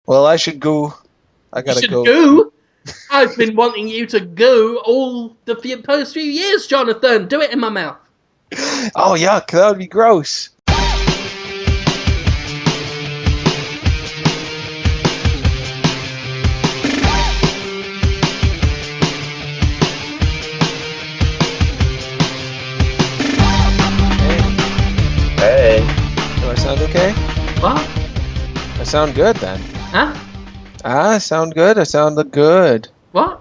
Well, I should go. I You gotta should go. goo. I've been wanting you to goo all the past few years, Jonathan. Do it in my mouth. Oh, yuck. That would be gross. Hey. Do I sound okay? What? I sound good then. Huh? I sound good. I sound the good. What?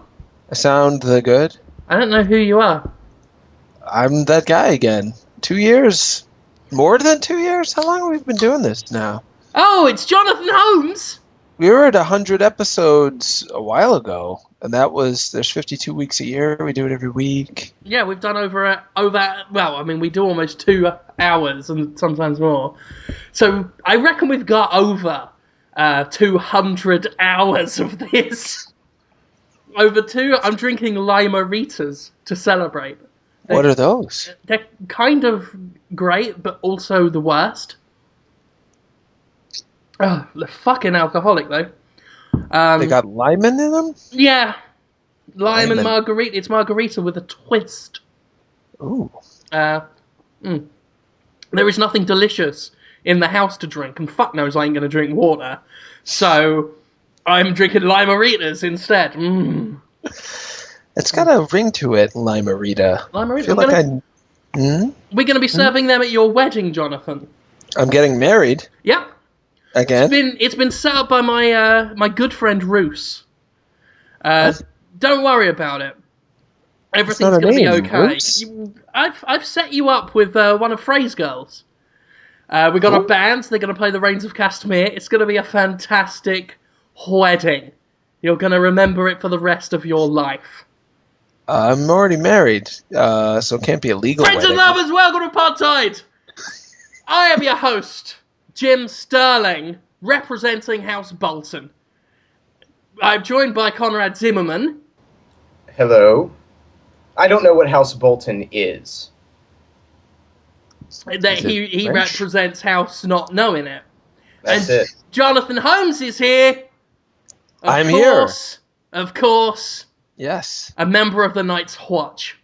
I sound the good. I don't know who you are. I'm that guy again. 2 years. More than 2 years? How long have we been doing this now? Oh, it's Jonathan Holmes. We were at 100 episodes a while ago, and there's 52 weeks a year. We do it every week. Yeah, we've done over. Well, I mean, we do almost 2 hours and sometimes more. So I reckon we've got over 200 hours of this. I'm drinking Lime-A-Ritas to celebrate. What are those? They're kind of great, but also the worst. Oh, they're fucking alcoholic, though. They got lemon in them? Yeah. Lime and Lemon. margarita. It's margarita with a twist. Ooh. There is nothing delicious in the house to drink, and fuck knows I ain't going to drink water. So, I'm drinking Lime-A-Ritas instead. It's got a ring to it, Lime-A-Rita. Lime-A-Rita. I feel like We're going to be serving them at your wedding, Jonathan. I'm getting married Yep. again. It's been set up by my good friend Roos. Don't worry about it. Everything's not a going to be name, okay. Roos. I've set you up with one of Frey's girls. We got a band. They're going to play the Rains of Castamere. It's going to be a fantastic wedding. You're going to remember it for the rest of your life. I'm already married, so it can't be a legal Friends wedding. and lovers, welcome to Podtoid. I am your host, Jim Sterling, representing House Bolton. I'm joined by Conrad Zimmerman. Hello. I don't know what House Bolton is. That he French? represents House not knowing it. That's And it. Jonathan Holmes is here. I'm here. Of course, Yes. a member of the Night's Watch.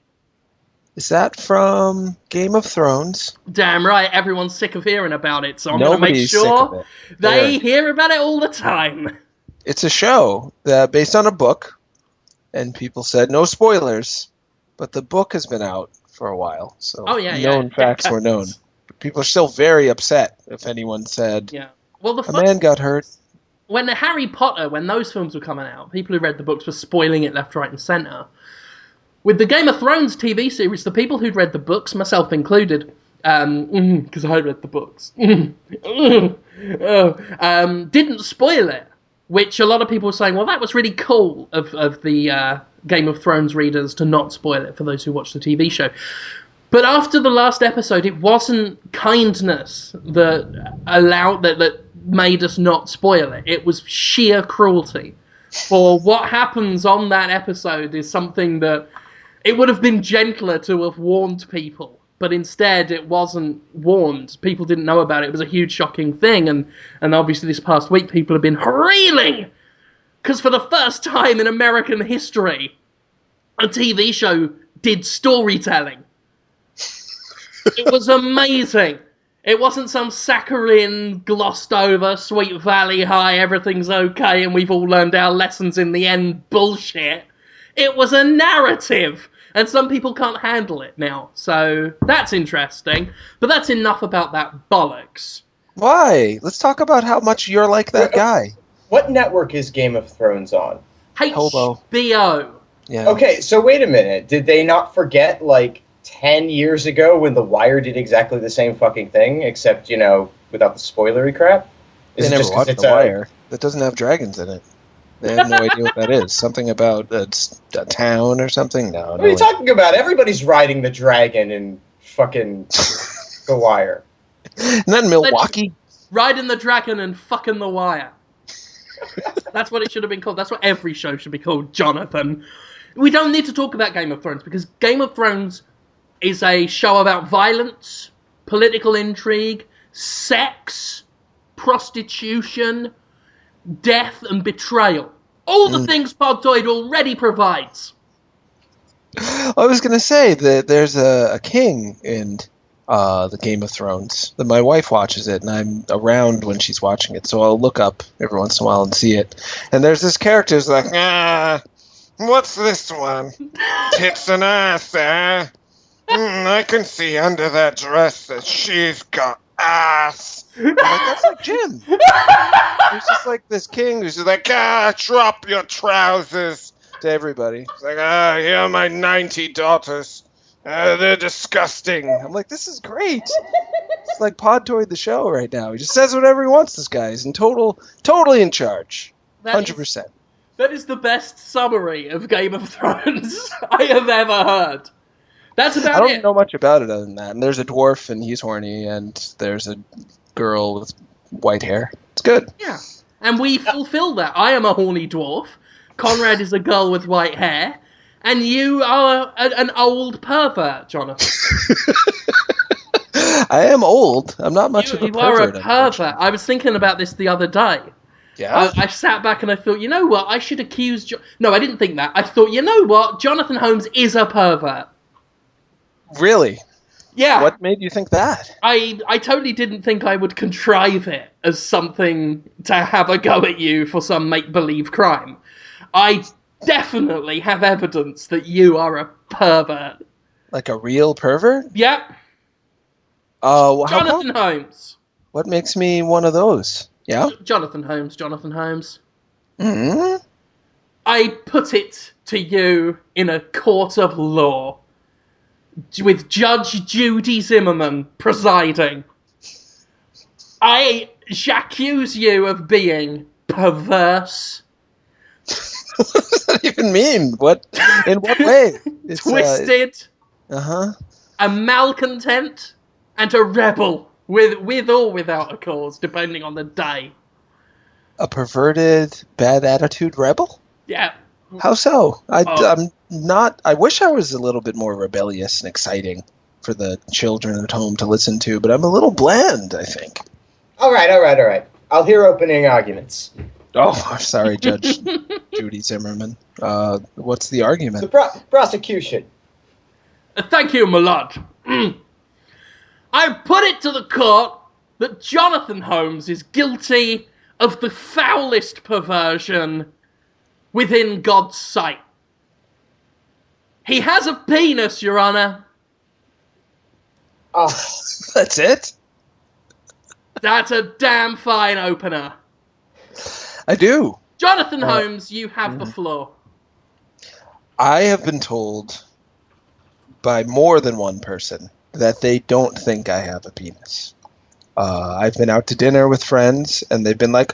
Is that from Game of Thrones? Damn right, everyone's sick of hearing about it, so I'm going to make Nobody's sick sure of it. they There. hear about it all the time. It's a show based on a book, and people said no spoilers, but the book has been out for a while, so known facts were known. People are still very upset if anyone said Well, a man got hurt. When Harry Potter, when those films were coming out, people who read the books were spoiling it left, right, and centre. With the Game of Thrones TV series, the people who'd read the books, myself included, because I read the books, didn't spoil it. Which a lot of people were saying, well, that was really cool of the Game of Thrones readers to not spoil it for those who watch the TV show. But after the last episode, it wasn't kindness that made us not spoil it. It was sheer cruelty. For what happens on that episode is something that it would have been gentler to have warned people. But instead, it wasn't warned. People didn't know about it. It was a huge, shocking thing. And obviously this past week, people have been reeling. Because for the first time in American history, a TV show did storytelling. It was amazing. It wasn't some saccharine, glossed over, Sweet Valley High, everything's okay, and we've all learned our lessons in the end bullshit. It was a narrative. And some people can't handle it now. So that's interesting. But that's enough about that bollocks. Why? Let's talk about how much you're like that guy. What network is Game of Thrones on? HBO. Yeah. Okay, so wait a minute. Did they not forget, 10 years ago when The Wire did exactly the same fucking thing, except, without the spoilery crap? They never watched The Wire. That doesn't have dragons in it. They have no idea what that is. Something about a town or something? No. What are you talking about? Everybody's riding the dragon in fucking The Wire. Isn't that Milwaukee? Riding the dragon and fucking The Wire. That's what it should have been called. That's what every show should be called, Jonathan. We don't need to talk about Game of Thrones, because Game of Thrones is a show about violence, political intrigue, sex, prostitution, death, and betrayal. All the things Podtoid already provides. I was going to say that there's a king in the Game of Thrones. That my wife watches it, and I'm around when she's watching it, so I'll look up every once in a while and see it. And there's this character who's like, what's this one? Tits and ass, eh? I can see under that dress that she's got ass. I'm like, that's like Jim. There's just like this king who's just like, drop your trousers to everybody. He's like, here are my 90 daughters. They're disgusting. I'm like, this is great. It's like Podtoid the show right now. He just says whatever he wants, this guy. He's totally in charge. 100%. That is the best summary of Game of Thrones I have ever heard. That's about it. I don't know much about it other than that. And there's a dwarf, and he's horny, and there's a girl with white hair. It's good. Yeah. And we fulfill that. I am a horny dwarf. Conrad is a girl with white hair. And you are an old pervert, Jonathan. I am old. I'm not much of a pervert. You are a pervert. I was thinking about this the other day. Yeah? I sat back and I thought, you know what? I should accuse... No, I didn't think that. I thought, you know what? Jonathan Holmes is a pervert. Really? Yeah. What made you think that? I totally didn't think I would contrive it as something to have a go at you for some make-believe crime. I definitely have evidence that you are a pervert. Like a real pervert? Yep. Jonathan Holmes. What makes me one of those? Yeah? Jonathan Holmes. Mm-hmm. I put it to you in a court of law, with Judge Judy Zimmerman presiding. I accuse you of being perverse. What does that even mean? In what way? It's, twisted. Uh-huh. A malcontent and a rebel, with or without a cause, depending on the day. A perverted, bad attitude rebel? Yeah. How so? I'm not. I wish I was a little bit more rebellious and exciting for the children at home to listen to, but I'm a little bland, I think. All right. I'll hear opening arguments. Oh, I'm sorry, Judge Judy Zimmerman. What's the argument? The prosecution. Thank you, my lord. I put it to the court that Jonathan Holmes is guilty of the foulest perversion within God's sight. He has a penis, Your Honor. Oh. That's it? That's a damn fine opener. I do. Jonathan Holmes, you have the floor. I have been told by more than one person that they don't think I have a penis. I've been out to dinner with friends, and they've been like,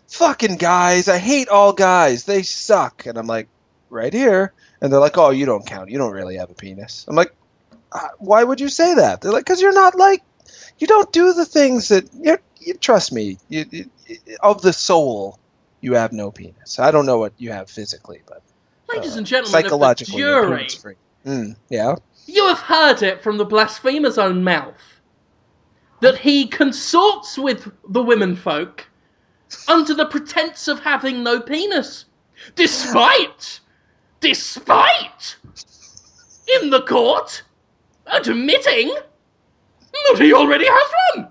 fucking guys, I hate all guys. They suck. And I'm like, right here. And they're like, oh, you don't count. You don't really have a penis. I'm like, why would you say that? They're like, because you're not like, you don't do the things that, you trust me, of the soul, you have no penis. I don't know what you have physically, but ladies and gentlemen psychologically, of the jury, free. Yeah? You have heard it from the blasphemer's own mouth that he consorts with the womenfolk under the pretense of having no penis, despite in the court admitting that he already has one.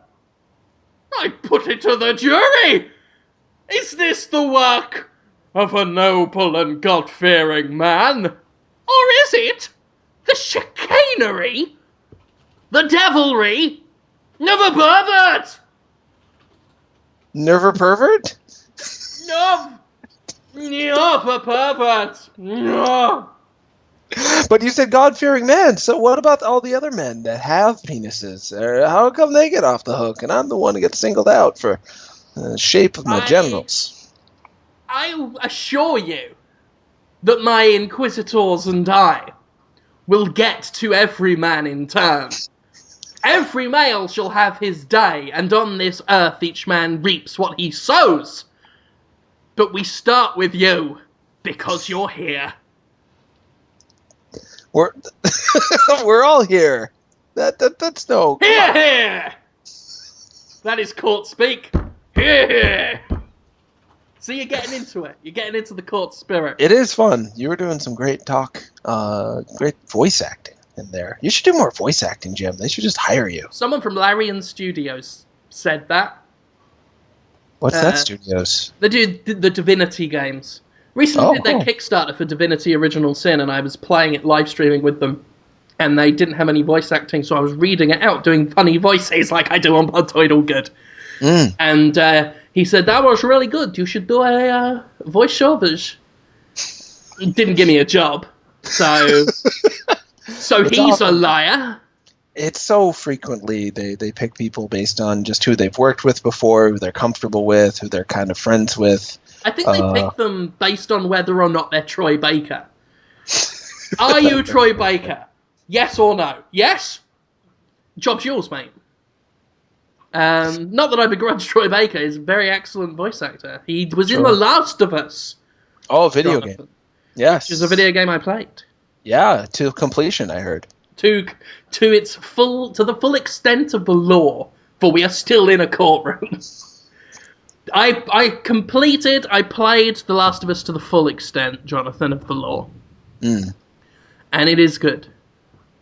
I put it to the jury. Is this the work of a noble and God-fearing man? Or is it the chicanery, the devilry of a pervert? Never pervert? No, a pervert. No. But you said God-fearing man, so what about all the other men that have penises? How come they get off the hook, and I'm the one who gets singled out for the shape of my genitals? I assure you that my inquisitors and I will get to every man in turn. Every male shall have his day, and on this earth each man reaps what he sows. But we start with you, because you're here. We're all here. That's no... Here! That is court speak. Here! So you're getting into it. You're getting into the court spirit. It is fun. You were doing some great great voice acting in there. You should do more voice acting, Jim. They should just hire you. Someone from Larian Studios said that. What's that Studios? They do the Divinity games. Recently did their Kickstarter for Divinity Original Sin, and I was playing it, live streaming with them. And they didn't have any voice acting, so I was reading it out, doing funny voices like I do on Podtoid All Good. And he said, that was really good. You should do a voiceovers. He didn't give me a job. So he's awesome. A liar. It's so frequently they pick people based on just who they've worked with before, who they're comfortable with, who they're kind of friends with. I think they pick them based on whether or not they're Troy Baker. Are you Troy Baker? Yes or no? Yes? Job's yours, mate. Not that I begrudge Troy Baker. He's a very excellent voice actor. He was in The Last of Us. Oh, video game. Yes. Which is a video game I played. Yeah, to completion, I heard. To the full extent of the lore, for we are still in a courtroom. I played The Last of Us to the full extent, Jonathan, of the lore. And it is good.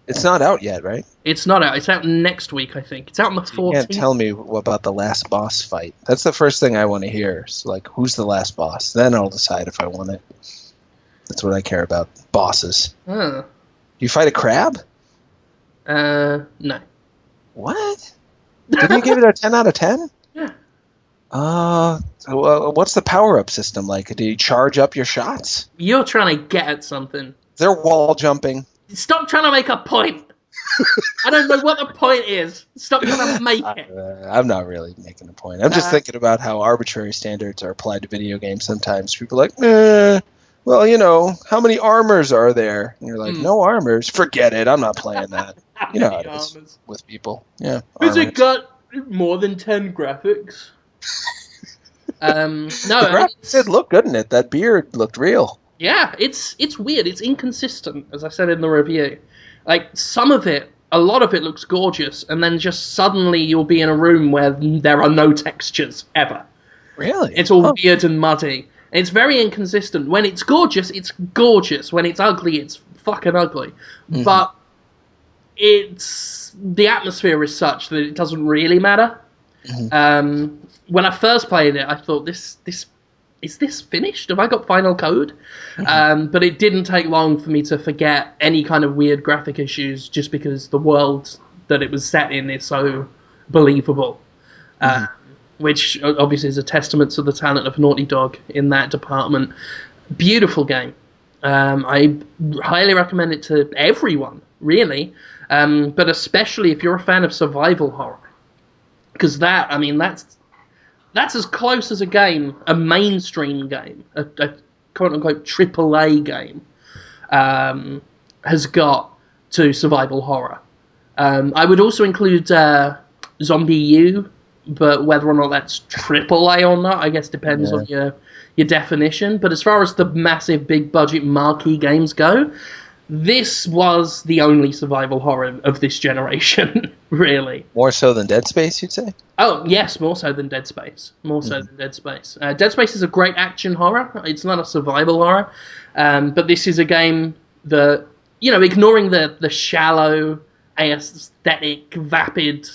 It's not out yet, right? It's not out. It's out next week, I think. It's out on the 14th. You can't tell me about the last boss fight. That's the first thing I want to hear. So, like, who's the last boss? Then I'll decide if I want it. That's what I care about. Bosses. You fight a crab? No. What? Didn't you give it a 10 out of 10? Yeah. What's the power-up system like? Do you charge up your shots? You're trying to get at something. They're wall jumping. Stop trying to make a point. I don't know what the point is. Stop trying to make it. I'm not really making a point. I'm just thinking about how arbitrary standards are applied to video games sometimes. People are like, well, you know, how many armors are there? And you're like, no armors? Forget it. I'm not playing that. You know how it is with people. Yeah. Has it got more than 10 graphics? No. The graphics did look good in it. That beard looked real. Yeah, it's weird. It's inconsistent, as I said in the review. Like, a lot of it looks gorgeous, and then just suddenly you'll be in a room where there are no textures, ever. Really? It's all weird and muddy. And it's very inconsistent. When it's gorgeous, it's gorgeous. When it's ugly, it's fucking ugly. Mm-hmm. But the atmosphere is such that it doesn't really matter. Mm-hmm. When I first played it, I thought, is this finished? Have I got final code? Mm-hmm. But it didn't take long for me to forget any kind of weird graphic issues just because the world that it was set in is so believable. Which obviously is a testament to the talent of Naughty Dog in that department. Beautiful game. I highly recommend it to everyone, really. But especially if you're a fan of survival horror. Because that's as close as a mainstream game, a quote-unquote AAA game, has got to survival horror. I would also include Zombie U, but whether or not that's AAA or not, I guess depends on your definition. But as far as the massive, big-budget marquee games go, this was the only survival horror of this generation, really. More so than Dead Space, you'd say? Oh, yes, more so than Dead Space. Dead Space is a great action horror. It's not a survival horror. But this is a game that, ignoring the shallow, aesthetic, vapid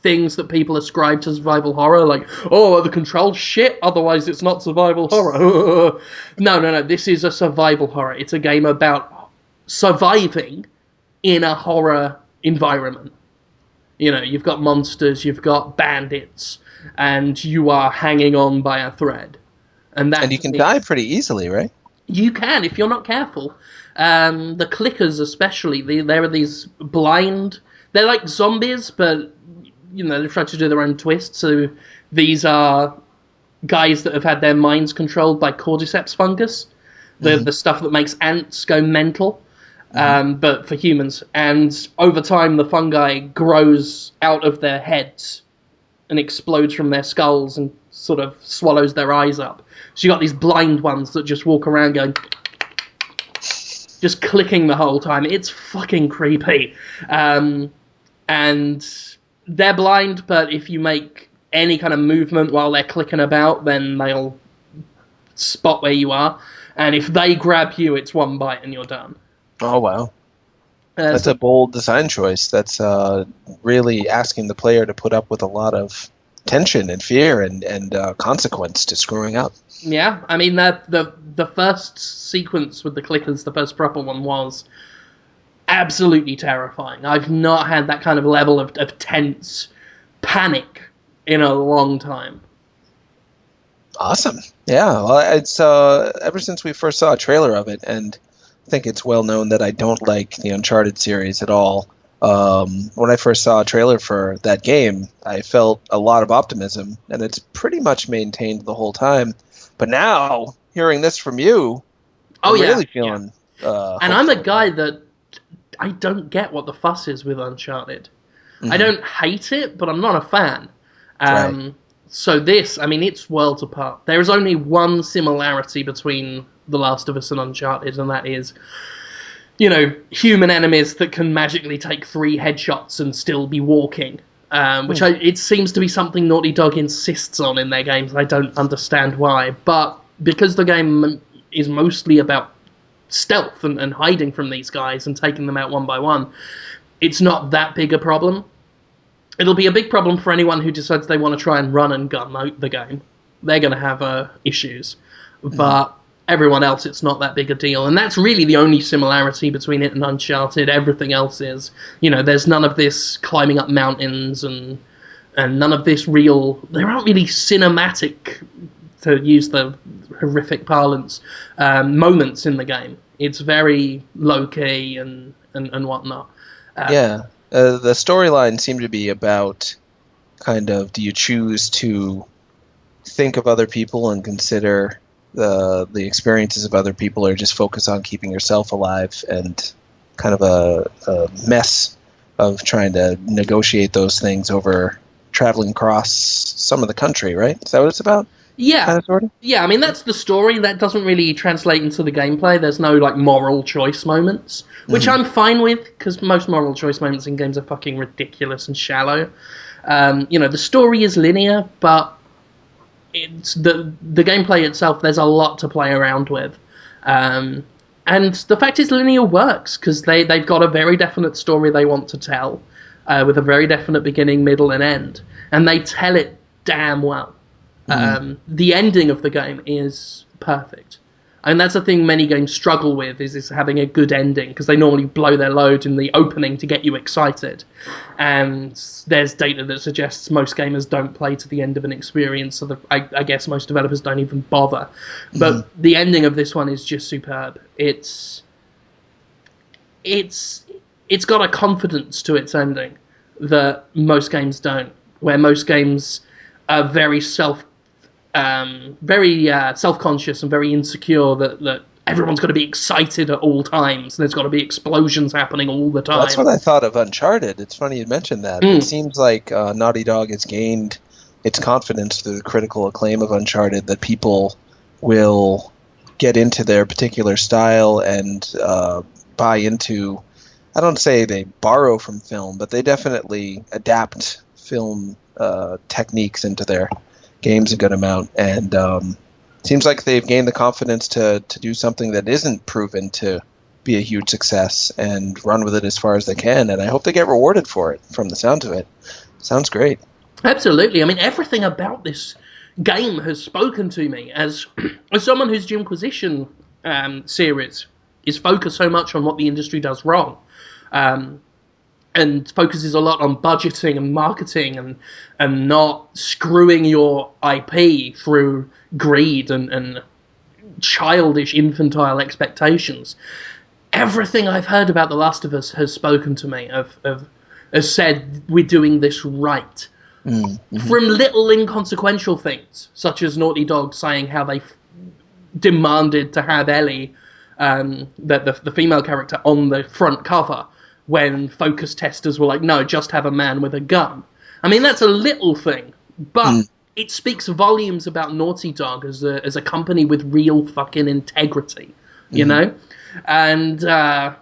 things that people ascribe to survival horror, like, the controls shit, otherwise it's not survival horror. No, this is a survival horror. It's a game about surviving in a horror environment. You've got monsters, you've got bandits, and you are hanging on by a thread. And you can die pretty easily, right? You can, if you're not careful. The clickers especially, there are these blind... They're like zombies, but... they've tried to do their own twist. So these are guys that have had their minds controlled by cordyceps fungus, the stuff that makes ants go mental, but for humans. And over time, the fungi grows out of their heads and explodes from their skulls and sort of swallows their eyes up. So you got these blind ones that just walk around going... just clicking the whole time. It's fucking creepy. And... they're blind, but if you make any kind of movement while they're clicking about, then they'll spot where you are. And if they grab you, it's one bite and you're done. Oh, wow. That's a bold design choice. That's really asking the player to put up with a lot of tension and fear and consequence to screwing up. Yeah, I mean, the first sequence with the clickers, the first proper one, was absolutely terrifying. I've not had that kind of level of tense panic in a long time. Awesome. Yeah, well, it's ever since we first saw a trailer of it, and I think it's well known that I don't like the Uncharted series at all. When I first saw a trailer for that game, I felt a lot of optimism, and it's pretty much maintained the whole time. But now, hearing this from you, I'm really feeling and I'm a guy that I don't get what the fuss is with Uncharted. Mm-hmm. I don't hate it, but I'm not a fan. Right. So this, I mean, it's worlds apart. There is only one similarity between The Last of Us and Uncharted, and that is, you know, human enemies that can magically take 3 headshots and still be walking. It seems to be something Naughty Dog insists on in their games. I don't understand why. But because the game is mostly about stealth and hiding from these guys and taking them out one by one, it's not that big a problem. It'll be a big problem for anyone who decides they want to try and run and gun the game. They're going to have issues. But everyone else, it's not that big a deal. And that's really the only similarity between it and Uncharted. Everything else is, you know, there's none of this climbing up mountains and none of this real... There aren't really cinematic, to use the horrific parlance, moments in the game. It's very low-key and whatnot. The storyline seemed to be about kind of, do you choose to think of other people and consider the experiences of other people, or just focus on keeping yourself alive, and kind of a mess of trying to negotiate those things over traveling across some of the country, right? Is that what it's about? Yeah. Kind of, sort of? Yeah, I mean, that's the story. That doesn't really translate into the gameplay. There's no, like, moral choice moments, which I'm fine with, because most moral choice moments in games are fucking ridiculous and shallow. You know, the story is linear, but it's the gameplay itself, there's a lot to play around with. And the fact is, linear works, because they've got a very definite story they want to tell, with a very definite beginning, middle, and end. And they tell it damn well. The ending of the game is perfect. And that's the thing many games struggle with, is having a good ending, because they normally blow their load in the opening to get you excited. And there's data that suggests most gamers don't play to the end of an experience, so I guess most developers don't even bother. But the ending of this one is just superb. It's got a confidence to its ending that most games don't, where most games are very self-conscious and very insecure that everyone's got to be excited at all times. There's got to be explosions happening all the time. Well, that's what I thought of Uncharted. It's funny you mentioned that. It seems like Naughty Dog has gained its confidence through the critical acclaim of Uncharted, that people will get into their particular style and buy into... I don't say they borrow from film, but they definitely adapt film techniques into their games a good amount, and seems like they've gained the confidence to do something that isn't proven to be a huge success and run with it as far as they can, and I hope they get rewarded for it from the sound of it. Sounds great. Absolutely. I mean, everything about this game has spoken to me as someone whose Jimquisition series is focused so much on what the industry does wrong. And focuses a lot on budgeting and marketing and not screwing your IP through greed and childish, infantile expectations. Everything I've heard about The Last of Us has spoken to me, has said we're doing this right. From little inconsequential things, such as Naughty Dog saying how they demanded to have Ellie, the female character, on the front cover, when focus testers were like, no, just have a man with a gun. I mean, that's a little thing, but it speaks volumes about Naughty Dog as a company with real fucking integrity, you know? And talking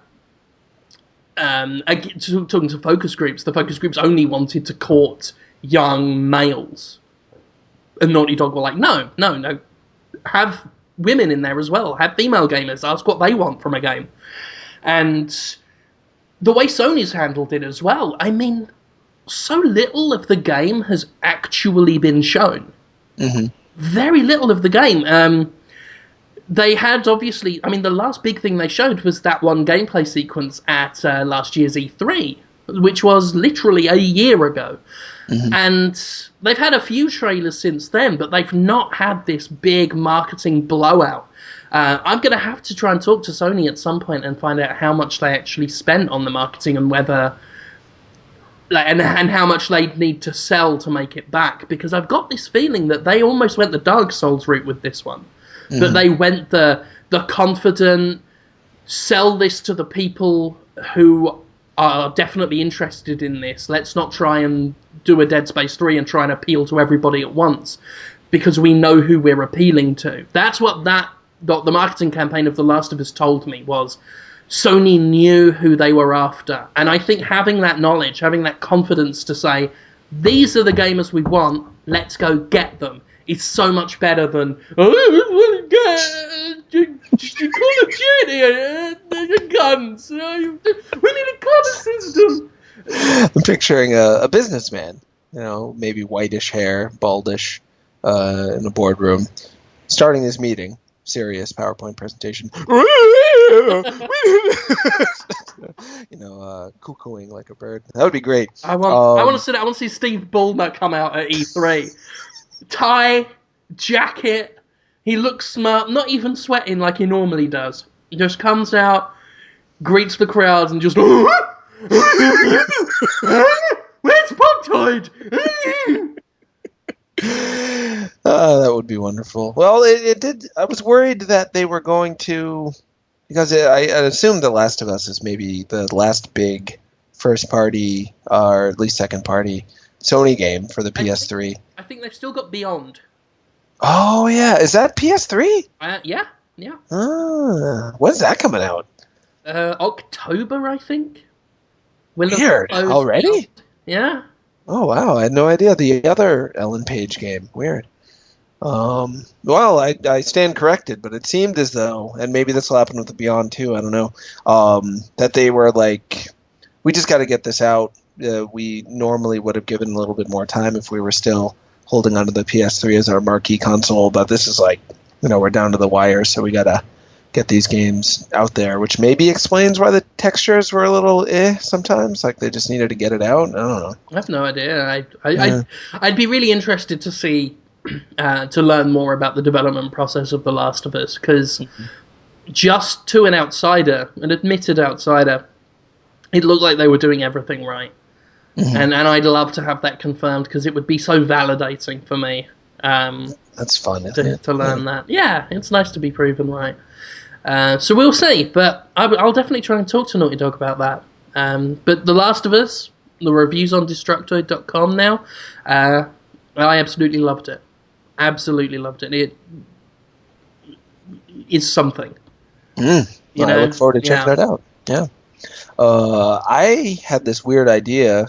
to focus groups, the focus groups only wanted to court young males And Naughty Dog were like, no, have women in there as well. Have female gamers. Ask what they want from a game. And the way Sony's handled it as well, I mean, so little of the game has actually been shown. Mm-hmm. Very little of the game. They had, obviously, I mean, the last big thing they showed was that one gameplay sequence at last year's E3, which was literally a year ago. Mm-hmm. And they've had a few trailers since then, but they've not had this big marketing blowout. I'm going to have to try and talk to Sony at some point and find out how much they actually spent on the marketing and whether... and how much they'd need to sell to make it back, because I've got this feeling that they almost went the Dark Souls route with this one. Mm. That they went the confident, sell this to the people who are definitely interested in this. Let's not try and do a Dead Space 3 and try and appeal to everybody at once, because we know who we're appealing to. That's what the marketing campaign of The Last of Us told me, was Sony knew who they were after. And I think having that knowledge, having that confidence to say, these are the gamers we want, let's go get them, is so much better than, Call of Duty, guns, we need a gun system. I'm picturing a businessman, maybe whitish hair, baldish, in a boardroom, starting his meeting. Serious PowerPoint presentation. Cuckooing like a bird. That would be great. I want to see Steve Ballmer come out at E3. Tie, jacket. He looks smart, not even sweating like he normally does. He just comes out, greets the crowds, and just... Where's Podtoid? That would be wonderful. Well, it did. I was worried that they were going to, because I assumed The Last of Us is maybe the last big first party, or at least second party, Sony game for the PS3. I think they've still got Beyond. Oh yeah, is that PS3? Yeah. When's that coming out? October, I think. Weird. Already? Beyond. Yeah. Oh wow, I had no idea. The other Ellen Page game. Weird. Well, I stand corrected, but it seemed as though, and maybe this will happen with the Beyond too, I don't know, that they were like, we just got to get this out. We normally would have given a little bit more time if we were still holding onto the PS3 as our marquee console, but this is like, we're down to the wire, so we got to get these games out there, which maybe explains why the textures were a little sometimes, like they just needed to get it out. I don't know. I have no idea. I'd be really interested to see, to learn more about the development process of The Last of Us, because just to an outsider, an admitted outsider, it looked like they were doing everything right. Mm-hmm. And I'd love to have that confirmed, because it would be so validating for me. That's fun, isn't it? To learn that. Yeah, it's nice to be proven right. So we'll see, but I'll definitely try and talk to Naughty Dog about that. But The Last of Us, the reviews on Destructoid.com now, I absolutely loved it. Absolutely loved it. It is something. I look forward to checking it out. Yeah. I had this weird idea.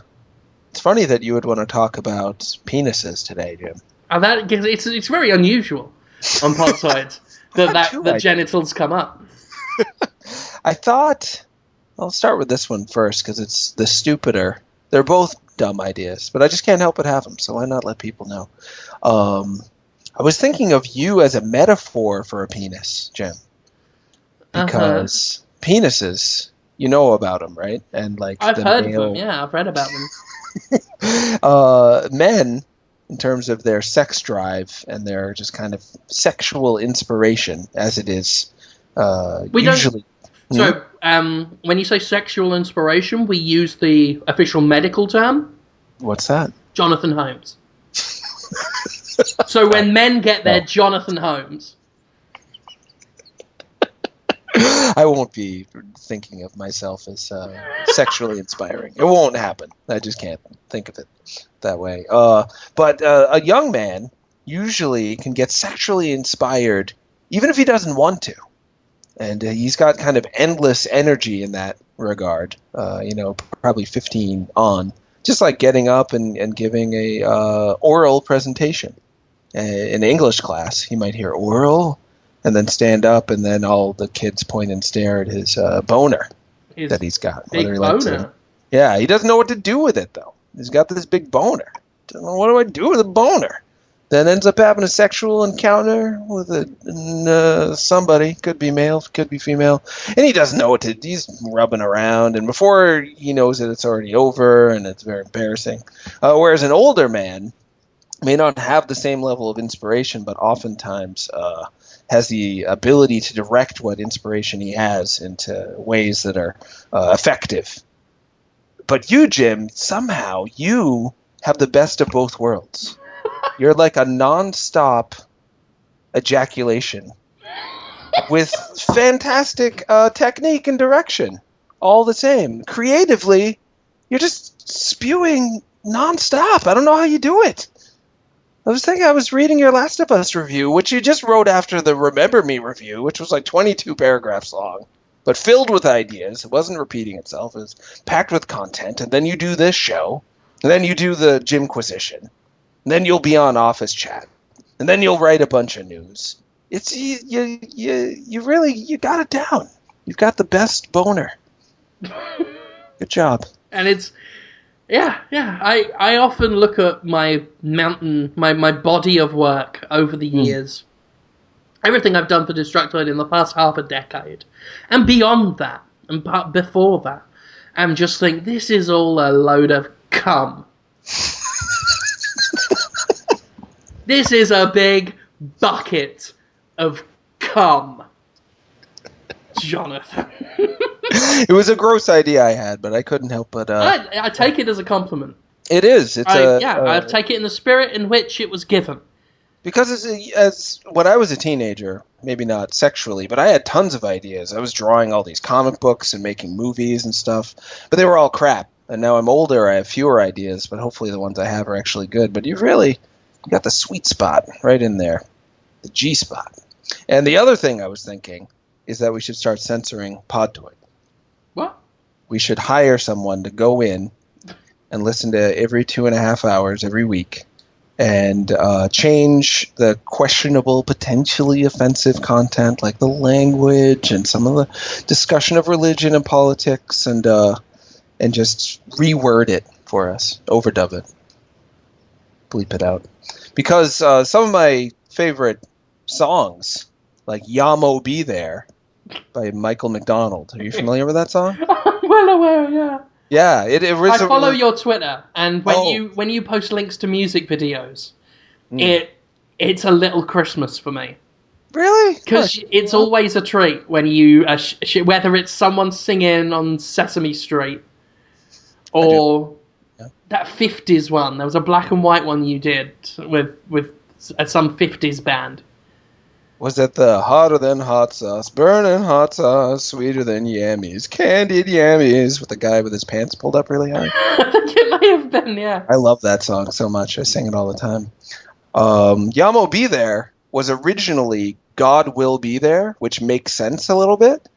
It's funny that you would want to talk about penises today, Jim. It's very unusual on Podtoid that genitals come up. I thought, I'll start with this one first because it's the stupider. They're both dumb ideas, but I just can't help but have them, so why not let people know? I was thinking of you as a metaphor for a penis, Jim, because penises, you know about them, right? And like I've heard of them. Yeah, I've read about them. Men, in terms of their sex drive and their just kind of sexual inspiration, as it is usually. So, when you say sexual inspiration, we use the official medical term. What's that? Jonathan Holmes. So when men get their Jonathan Holmes... I won't be thinking of myself as sexually inspiring. It won't happen. I just can't think of it that way. But a young man usually can get sexually inspired even if he doesn't want to. And he's got kind of endless energy in that regard, probably 15 on. Just like getting up and giving a oral presentation. in English class, he might hear oral and then stand up, and then all the kids point and stare at his boner that he's got. Big boner. Yeah, he doesn't know what to do with it, though. He's got this big boner. Doesn't know, what do I do with a boner? Then ends up having a sexual encounter with somebody. Could be male, could be female. And he doesn't know what to do. He's rubbing around. And before he knows it, it's already over, and it's very embarrassing. Whereas an older man may not have the same level of inspiration, but oftentimes has the ability to direct what inspiration he has into ways that are effective. But you, Jim, somehow you have the best of both worlds. You're like a non-stop ejaculation with fantastic technique and direction. All the same. Creatively, you're just spewing non-stop. I don't know how you do it. I was reading your Last of Us review, which you just wrote after the Remember Me review, which was like 22 paragraphs long, but filled with ideas. It wasn't repeating itself. It was packed with content. And then you do this show. And then you do the Jimquisition. And then you'll be on Office Chat. And then you'll write a bunch of news. It's you really got it down. You've got the best boner. Good job. And it's I often look at my mountain, my body of work over the years. Everything I've done for Destructoid in the past half a decade. And beyond that, and before that, and just think, this is all a load of cum. This is a big bucket of cum. Jonathan. It was a gross idea I had, but I couldn't help but... I take it as a compliment. It is. I take it in the spirit in which it was given. Because as when I was a teenager, maybe not sexually, but I had tons of ideas. I was drawing all these comic books and making movies and stuff, but they were all crap. And now I'm older, I have fewer ideas, but hopefully the ones I have are actually good. But you got the sweet spot right in there, the G spot. And the other thing I was thinking is that we should start censoring Podtoid. What? We should hire someone to go in and listen to every 2.5 hours every week and change the questionable, potentially offensive content, like the language and some of the discussion of religion and politics, and just reword it for us, overdub it, bleep it out. Because some of my favorite songs, like Yamo Be There by Michael McDonald. Are you familiar with that song? I'm well aware, yeah. Yeah, I follow your Twitter, and when you post links to music videos, it's a little Christmas for me. Really? Because it's always a treat when you whether it's someone singing on Sesame Street or that 50s one. There was a black and white one you did with some 50s band. Was that the hotter than hot sauce, burning hot sauce, sweeter than yammies, candied yammies, with the guy with his pants pulled up really high? I think it may have been, yeah. I love that song so much. I sing it all the time. Yamo Be There was originally God Will Be There, which makes sense a little bit,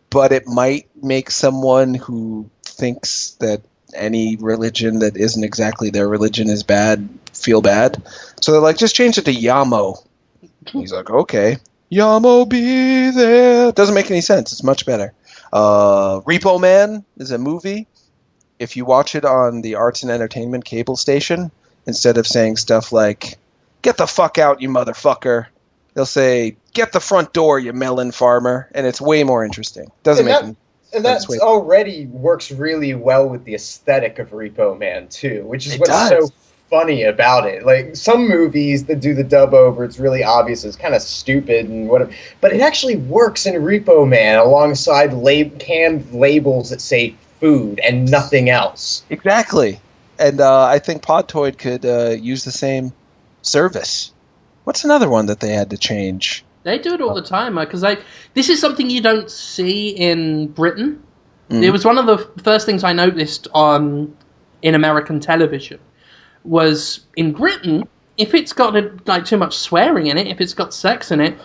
but it might make someone who thinks that any religion that isn't exactly their religion is bad feel bad. So they're like, just change it to Yamo. He's like, okay. Yamo Be There. Doesn't make any sense. It's much better. Repo Man is a movie. If you watch it on the Arts and Entertainment cable station, instead of saying stuff like, get the fuck out, you motherfucker, they'll say, get the front door, you melon farmer. And it's way more interesting. Doesn't make any sense. And that already works really well with the aesthetic of Repo Man, too, which is what's so funny about it. Like, some movies that do the dub over, it's really obvious, it's kind of stupid and whatever, but it actually works in Repo Man alongside canned labels that say food and nothing else. Exactly. And I think Podtoid could use the same service. What's another one that they had to change? They do it all the time, because this is something you don't see in Britain. It was one of the first things I noticed in American television. Was in Britain, if it's got too much swearing in it, if it's got sex in it,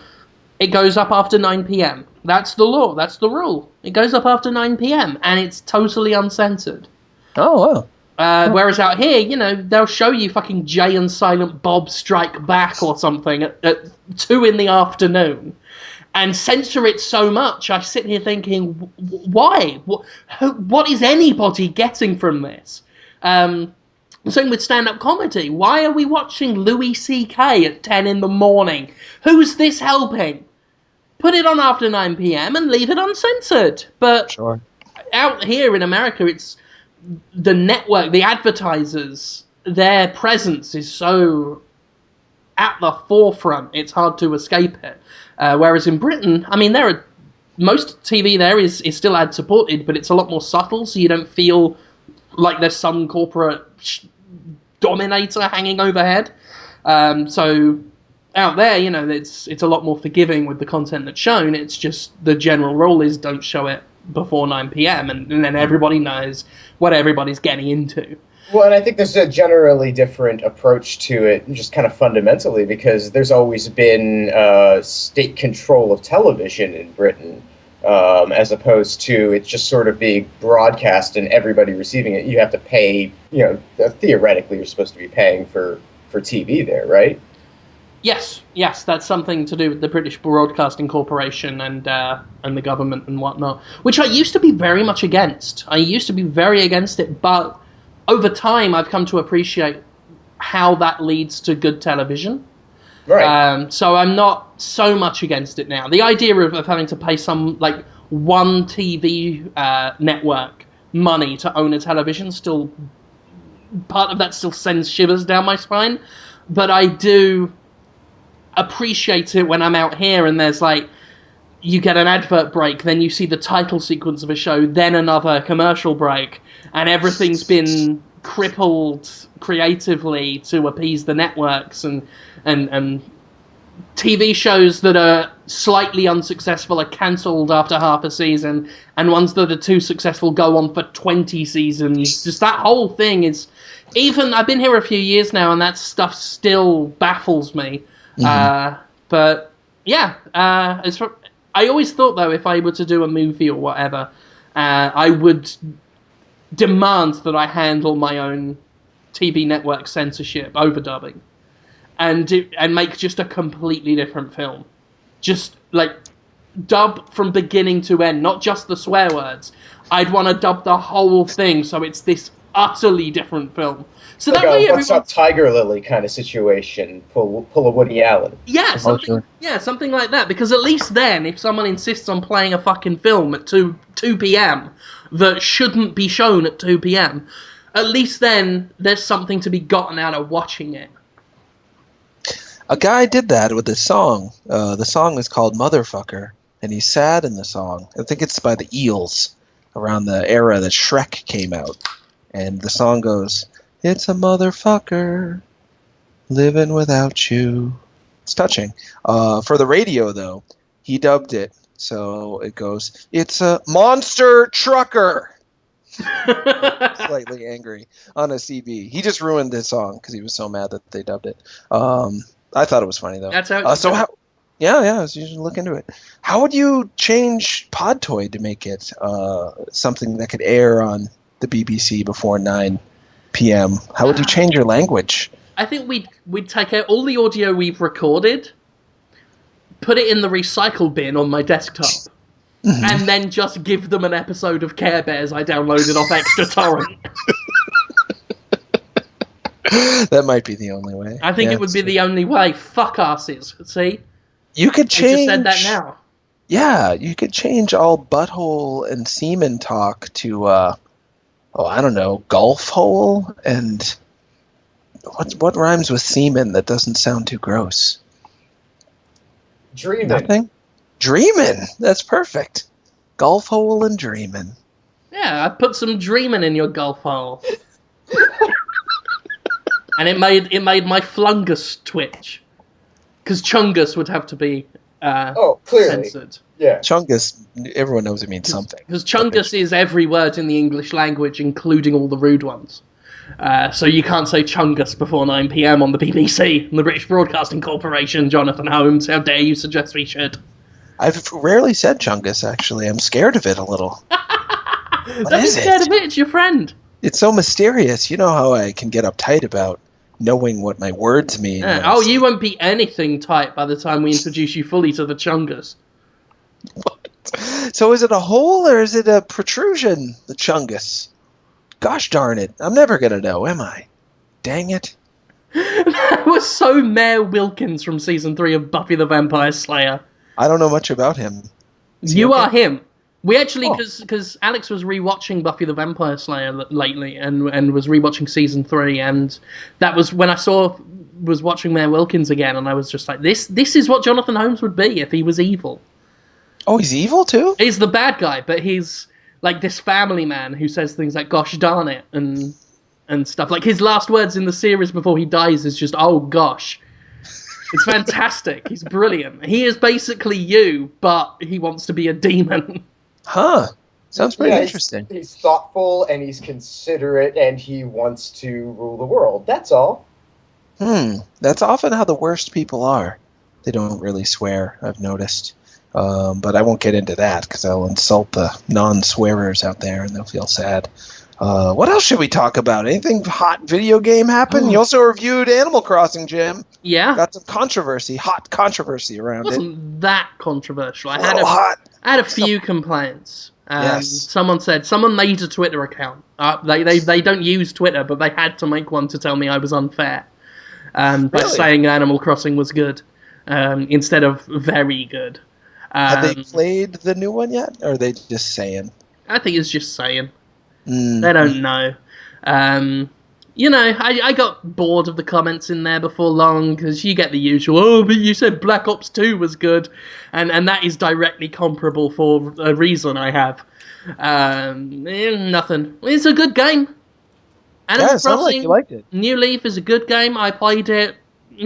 it goes up after 9 p.m. That's the law. That's the rule. It goes up after 9 p.m. and it's totally uncensored. Oh, wow. Whereas out here, they'll show you fucking Jay and Silent Bob Strike Back or something at 2 in the afternoon and censor it so much. I sit here thinking, why? What is anybody getting from this? Same with stand-up comedy. Why are we watching Louis C.K. at 10 in the morning? Who's this helping? Put it on after 9 p.m. and leave it uncensored. But sure. Out here in America, it's the network, the advertisers, their presence is so at the forefront, it's hard to escape it. Whereas in Britain, I mean, most TV there is still ad-supported, but it's a lot more subtle, so you don't feel like there's some corporate dominator hanging overhead. So out there, it's a lot more forgiving with the content that's shown. It's just the general rule is don't show it before 9 p.m. and then everybody knows what everybody's getting into. Well, and I think there's a generally different approach to it, just kind of fundamentally, because there's always been state control of television in Britain, as opposed to it just sort of being broadcast and everybody receiving it. You have to pay, theoretically you're supposed to be paying for TV there, right? Yes, that's something to do with the British Broadcasting Corporation and the government and whatnot, which I used to be very much against. I used to be very against it, but over time I've come to appreciate how that leads to good television. Right. So I'm not so much against it now. The idea of having to pay one TV network money to own a television, still part of that still sends shivers down my spine, but I do appreciate it when I'm out here and there's you get an advert break, then you see the title sequence of a show, then another commercial break, and everything's been crippled creatively to appease the networks, and TV shows that are slightly unsuccessful are cancelled after half a season, and ones that are too successful go on for 20 seasons. Just that whole thing is... I've been here a few years now, and that stuff still baffles me. Mm-hmm. But yeah, I always thought, though, if I were to do a movie or whatever, I would demand that I handle my own TV network censorship, overdubbing, and make just a completely different film. Just dub from beginning to end, not just the swear words. I'd want to dub the whole thing so it's this utterly different film. So that way, what's up, Tiger Lily kind of situation. Pull a Woody Allen. Yeah, something like that. Because at least then, if someone insists on playing a fucking film at 2 p.m. that shouldn't be shown at 2 p.m., at least then there's something to be gotten out of watching it. A guy did that with his song. The song is called Motherfucker, and he's sad in the song. I think it's by the Eels, around the era that Shrek came out. And the song goes, "It's a motherfucker living without you." It's touching. For the radio, though, he dubbed it, so it goes, "It's a monster trucker." Slightly angry on a CB. He just ruined the song because he was so mad that they dubbed it. I thought it was funny, though. That's how. Yeah. So you should look into it. How would you change Podtoid to make it something that could air on the BBC before 9 p.m.? How would you change your language? I think we'd take out all the audio we've recorded, put it in the recycle bin on my desktop, mm-hmm. and then just give them an episode of Care Bears I downloaded off Extra Torrent. That might be the only way. I think it would be the only way. Fuck asses. See? You could change... We just said that now. Yeah, you could change all butthole and semen talk to, I don't know, golf hole? And what rhymes with semen that doesn't sound too gross? Dreamin'. Nothing? Dreamin'. That's perfect. Golf hole and dreamin'. Yeah, I put some dreamin' in your golf hole. And it made my flungus twitch. Because chungus would have to be clearly. censored. Yeah. Chungus, everyone knows it means something. Because chungus is every word in the English language, including all the rude ones. So you can't say chungus before 9 p.m. on the BBC, the British Broadcasting Corporation, Jonathan Holmes. How dare you suggest we should? I've rarely said chungus, actually. I'm scared of it a little. Don't be scared of it, it's your friend. It's so mysterious. You know how I can get uptight about knowing what my words mean. Oh, you won't be anything tight by the time we introduce you fully to the Chungus. What? So is it a hole or is it a protrusion, the Chungus? Gosh darn it. I'm never going to know, am I? Dang it. That was so Mayor Wilkins from season 3 of Buffy the Vampire Slayer. I don't know much about him. You are him. We actually, because Alex was rewatching Buffy the Vampire Slayer lately, and was rewatching season 3, and that was when I was watching Mayor Wilkins again, and I was just like, this is what Jonathan Holmes would be if he was evil. Oh, he's evil too? He's the bad guy, but he's like this family man who says things like "gosh darn it" and stuff. Like his last words in the series before he dies is just "oh gosh." It's fantastic. He's brilliant. He is basically you, but he wants to be a demon. Huh. Sounds pretty interesting. He's thoughtful, and he's considerate, and he wants to rule the world. That's all. That's often how the worst people are. They don't really swear, I've noticed. But I won't get into that, because I'll insult the non-swearers out there, and they'll feel sad. What else should we talk about? Anything hot video game happen? You also reviewed Animal Crossing, Jim. Yeah. Got some hot controversy around it. Wasn't that controversial. I had a few complaints. Yes. Someone made a Twitter account. They don't use Twitter, but they had to make one to tell me I was unfair. By saying Animal Crossing was good, instead of very good. Have they played the new one yet? Or are they just saying? I think it's just saying. They don't know. I got bored of the comments in there before long, because you get the usual, oh, but you said Black Ops 2 was good, and that is directly comparable for a reason I have. Nothing. It's a good game. Animal Crossing, like you liked it. New Leaf is a good game. I played it,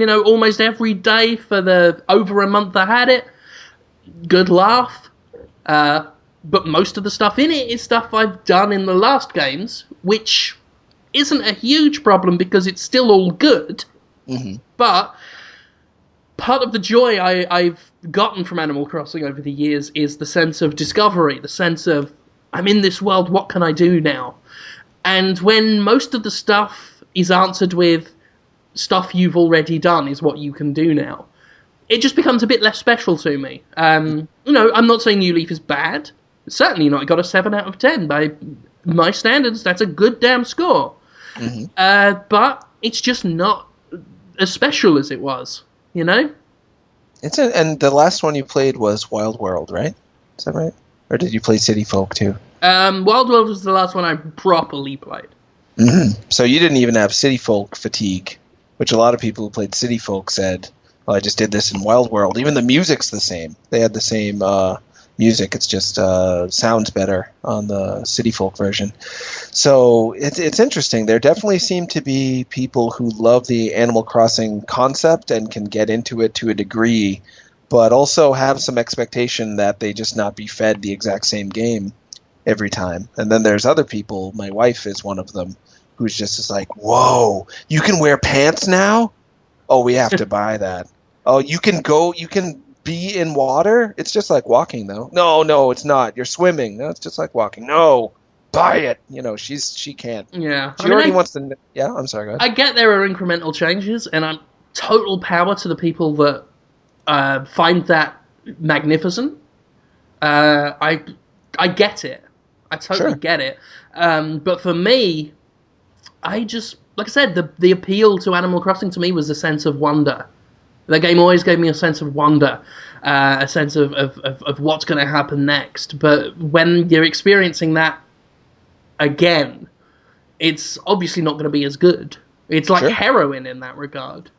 almost every day for the over a month I had it. Good laugh. But most of the stuff in it is stuff I've done in the last games, which isn't a huge problem because it's still all good. Mm-hmm. But part of the joy I've gotten from Animal Crossing over the years is the sense of discovery, the sense of, I'm in this world, what can I do now? And when most of the stuff is answered with stuff you've already done is what you can do now, it just becomes a bit less special to me. I'm not saying New Leaf is bad. It's certainly not. It got a 7 out of 10. By my standards, that's a good damn score. Mm-hmm. But it's just not as special as it was, And the last one you played was Wild World, right? Is that right? Or did you play City Folk too? Wild World was the last one I properly played. Mm-hmm. So you didn't even have City Folk fatigue, which a lot of people who played City Folk said, well, I just did this in Wild World. Even the music's the same. They had the same music. It's just sounds better on the City Folk version. So it's interesting. There definitely seem to be people who love the Animal Crossing concept and can get into it to a degree, but also have some expectation that they just not be fed the exact same game every time. And then there's other people, my wife is one of them, who's just like, whoa, you can wear pants now? Oh, we have to buy that. Oh, you can be in water? It's just like walking, though. No, it's not. You're swimming. No, it's just like walking. No, buy it. She can't. Yeah. She already wants to... Yeah, I'm sorry, go ahead. I get there are incremental changes, and I'm total power to the people that find that magnificent. I get it. I totally get it. But for me, I just... Like I said, the appeal to Animal Crossing to me was a sense of wonder. The game always gave me a sense of wonder, a sense of what's going to happen next. But when you're experiencing that again, it's obviously not going to be as good. It's like heroin in that regard,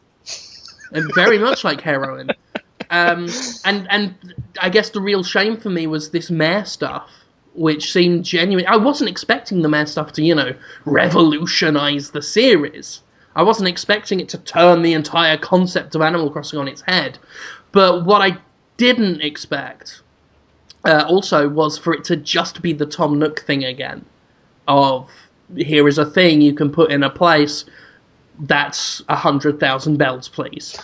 and very much like heroin. And I guess the real shame for me was this mayor stuff, which seemed genuine. I wasn't expecting the mayor stuff to, revolutionize the series. I wasn't expecting it to turn the entire concept of Animal Crossing on its head. But what I didn't expect also was for it to just be the Tom Nook thing again. Of, here is a thing you can put in a place that's 100,000 bells, please.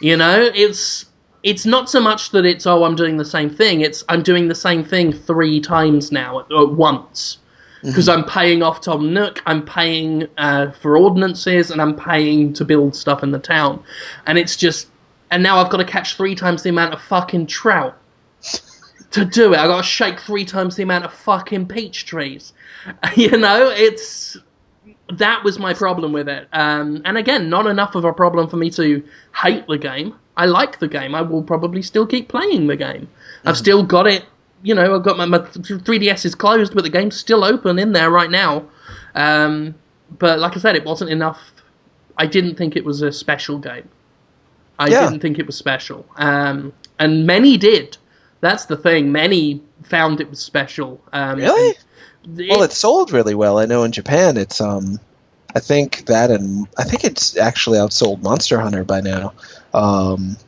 It's not so much that it's, I'm doing the same thing. It's, I'm doing the same thing 3 times now at once. Because I'm paying off Tom Nook, I'm paying for ordnances, and I'm paying to build stuff in the town. And it's just... And now I've got to catch 3 times the amount of fucking trout to do it. I've got to shake 3 times the amount of fucking peach trees. You know, it's... That was my problem with it. And again, not enough of a problem for me to hate the game. I like the game. I will probably still keep playing the game. I've still got it. You know, I've got my 3DS is closed, but the game's still open in there right now. But like I said, it wasn't enough. I didn't think it was a special game. I didn't think it was special. And many did. That's the thing. Many found it was special. Really? Well, it sold really well. I know in Japan it's I think it's actually outsold Monster Hunter by now.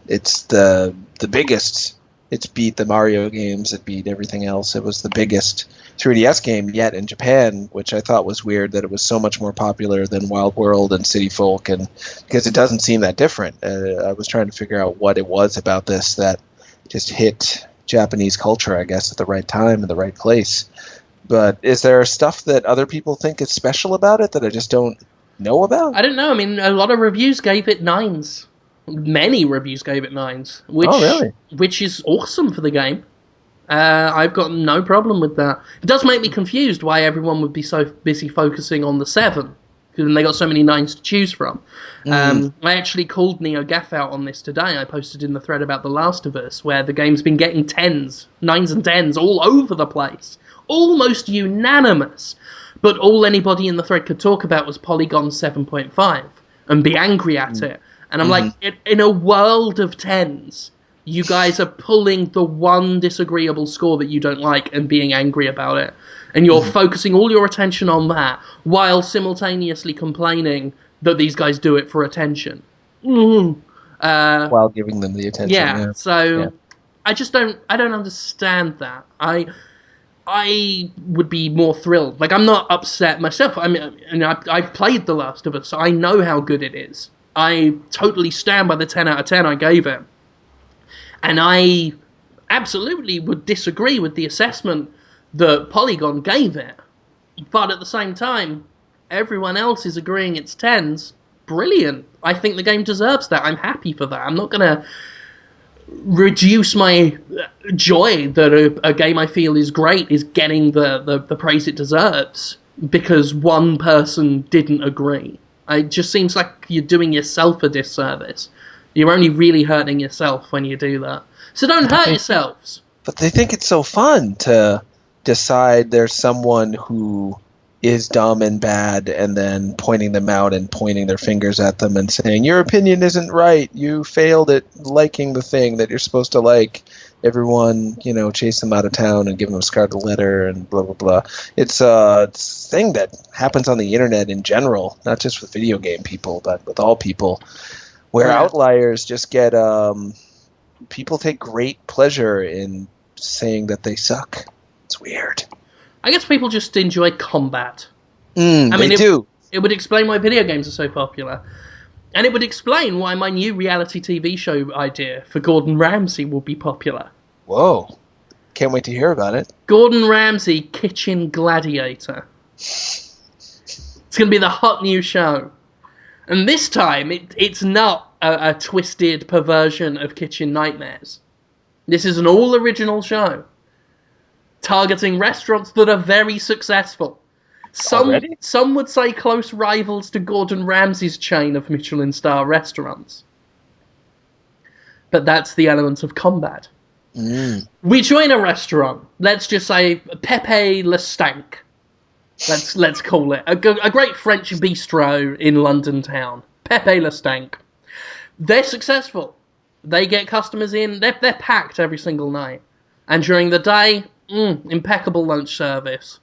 It's the biggest. It's beat the Mario games. It beat everything else. It was the biggest 3DS game yet in Japan, which I thought was weird that it was so much more popular than Wild World and City Folk, and because it doesn't seem that different. I was trying to figure out what it was about this that just hit Japanese culture, I guess, at the right time and the right place. But is there stuff that other people think is special about it that I just don't know about? I don't know. I mean, a lot of reviews gave it 9s. Many reviews gave it 9s. Which is awesome for the game. I've got no problem with that. It does make me confused why everyone would be so busy focusing on the 7. Because they got so many 9s to choose from. I actually called Neo Gaff out on this today. I posted in the thread about The Last of Us, where the game's been getting 10s, 9s and 10s all over the place. Almost unanimous. But all anybody in the thread could talk about was Polygon 7.5 and be angry at it. And I'm like, in a world of 10s, you guys are pulling the one disagreeable score that you don't like and being angry about it. And you're focusing all your attention on that while simultaneously complaining that these guys do it for attention. While giving them the attention. I just don't understand that. I would be more thrilled. Like, I'm not upset myself. I mean, I've played The Last of Us, so I know how good it is. I totally stand by the 10 out of 10 I gave it. And I absolutely would disagree with the assessment that Polygon gave it. But at the same time, everyone else is agreeing it's 10s. Brilliant. I think the game deserves that. I'm happy for that. I'm not going to reduce my joy that a game I feel is great is getting the praise it deserves because one person didn't agree. It just seems like you're doing yourself a disservice. You're only really hurting yourself when you do that. So don't hurt yourselves. But they think it's so fun to decide there's someone who is dumb and bad and then pointing them out and pointing their fingers at them and saying, your opinion isn't right. You failed at liking the thing that you're supposed to like. Everyone, chase them out of town and give them a scarlet letter and blah, blah, blah. It's a thing that happens on the internet in general, not just with video game people, but with all people, where outliers just get... people take great pleasure in saying that they suck. It's weird. I guess people just enjoy combat. They do. It would explain why video games are so popular. And it would explain why my new reality TV show idea for Gordon Ramsay will be popular. Whoa. Can't wait to hear about it. Gordon Ramsay, Kitchen Gladiator. It's going to be the hot new show. And this time, it's not a twisted perversion of Kitchen Nightmares. This is an all-original show. Targeting restaurants that are very successful. Some would say close rivals to Gordon Ramsay's chain of Michelin star restaurants. But that's the element of combat. We join a restaurant. Let's just say Pepe Le Stank. Let's call it. A great French bistro in London town. Pepe Le Stank. They're successful. They get customers in. They're packed every single night. And during the day, impeccable lunch service.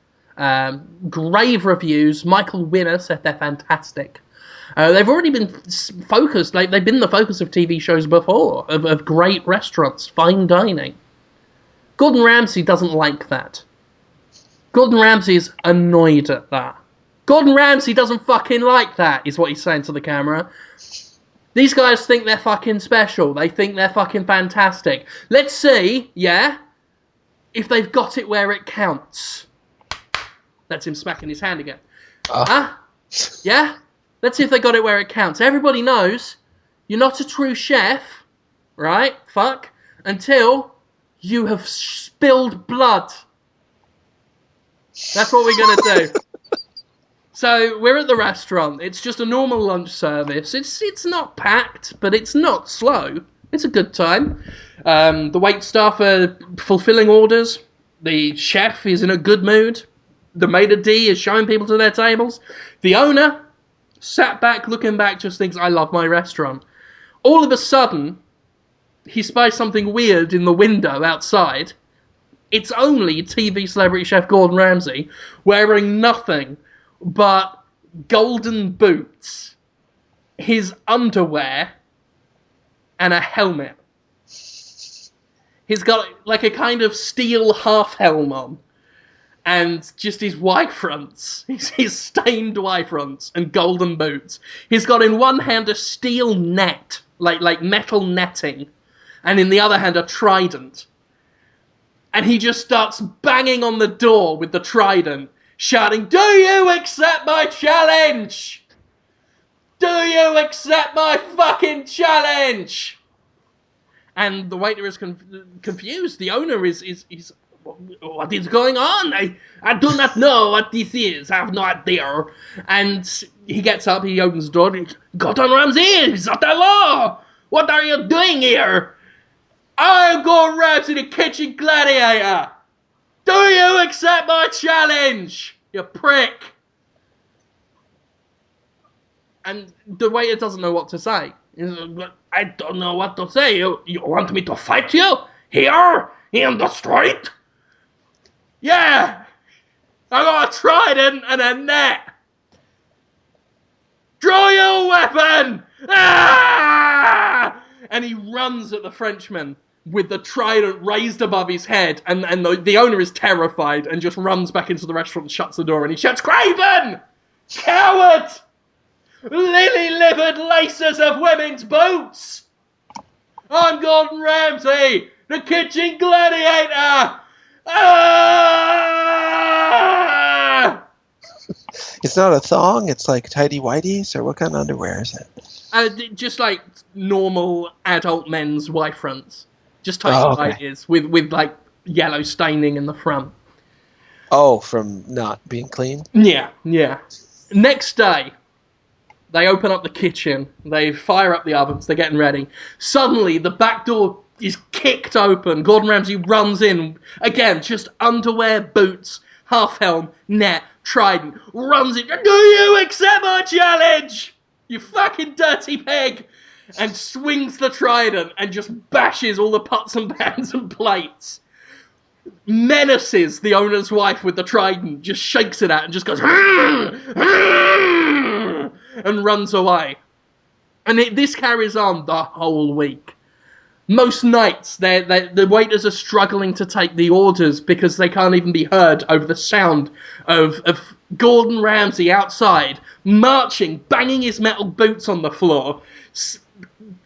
Grave reviews. Michael Winner said they're fantastic. They've already been focused, like they've been the focus of TV shows before, of great restaurants, fine dining. Gordon Ramsay doesn't like that. Gordon Ramsay's annoyed at that. Gordon Ramsay doesn't fucking like that, is what he's saying to the camera. These guys think they're fucking special. They think they're fucking fantastic. Let's see, if they've got it where it counts. That's him smacking his hand again. Yeah? Let's see if they got it where it counts. Everybody knows you're not a true chef, right? Fuck. Until you have spilled blood. That's what we're going to do. So we're at the restaurant. It's just a normal lunch service. It's not packed, but it's not slow. It's a good time. The waitstaff are fulfilling orders. The chef is in a good mood. The maitre d' is showing people to their tables. The owner, sat back, looking back, just thinks, I love my restaurant. All of a sudden, he spies something weird in the window outside. It's only TV celebrity chef Gordon Ramsay wearing nothing but golden boots, his underwear, and a helmet. He's got like a kind of steel half helm on, and just his Y-fronts, his stained Y-fronts and golden boots. He's got in one hand a steel net, like metal netting, and in the other hand a trident. And he just starts banging on the door with the trident, shouting, "Do you accept my challenge? Do you accept my fucking challenge?" And the waiter is confused. The owner is what is going on? I do not know what this is. I have no idea. And he gets up, he opens the door, and he goes, "Gordon Ramsay, is that the law? What are you doing here? I'm Gordon Ramsay, the Kitchen Gladiator. Do you accept my challenge, you prick?" And the waiter doesn't know what to say. "I don't know what to say. You want me to fight you? Here? In the street? Yeah! I got a trident and a net. Draw your weapon! Ah!" And he runs at the Frenchman with the trident raised above his head, and the owner is terrified and just runs back into the restaurant and shuts the door, and he shouts, "Craven! Coward! Lily-livered laces of women's boots! I'm Gordon Ramsay, the Kitchen Gladiator! Ah!" It's not a thong, it's like tidy whities, or what kind of underwear is it? Just like normal adult men's Y-fronts. Just tidy whities with like yellow staining in the front. Oh, from not being clean? Yeah. Next day, they open up the kitchen, they fire up the ovens, they're getting ready. Suddenly, the back door is kicked open. Gordon Ramsay runs in, again, just underwear, boots, half helm, net, trident, runs in. "Do you accept my challenge, you fucking dirty pig?" And swings the trident and just bashes all the pots and pans and plates. Menaces the owner's wife with the trident, just shakes it at and just goes, and runs away. And this carries on the whole week. Most nights, the waiters are struggling to take the orders because they can't even be heard over the sound of Gordon Ramsay outside, marching, banging his metal boots on the floor,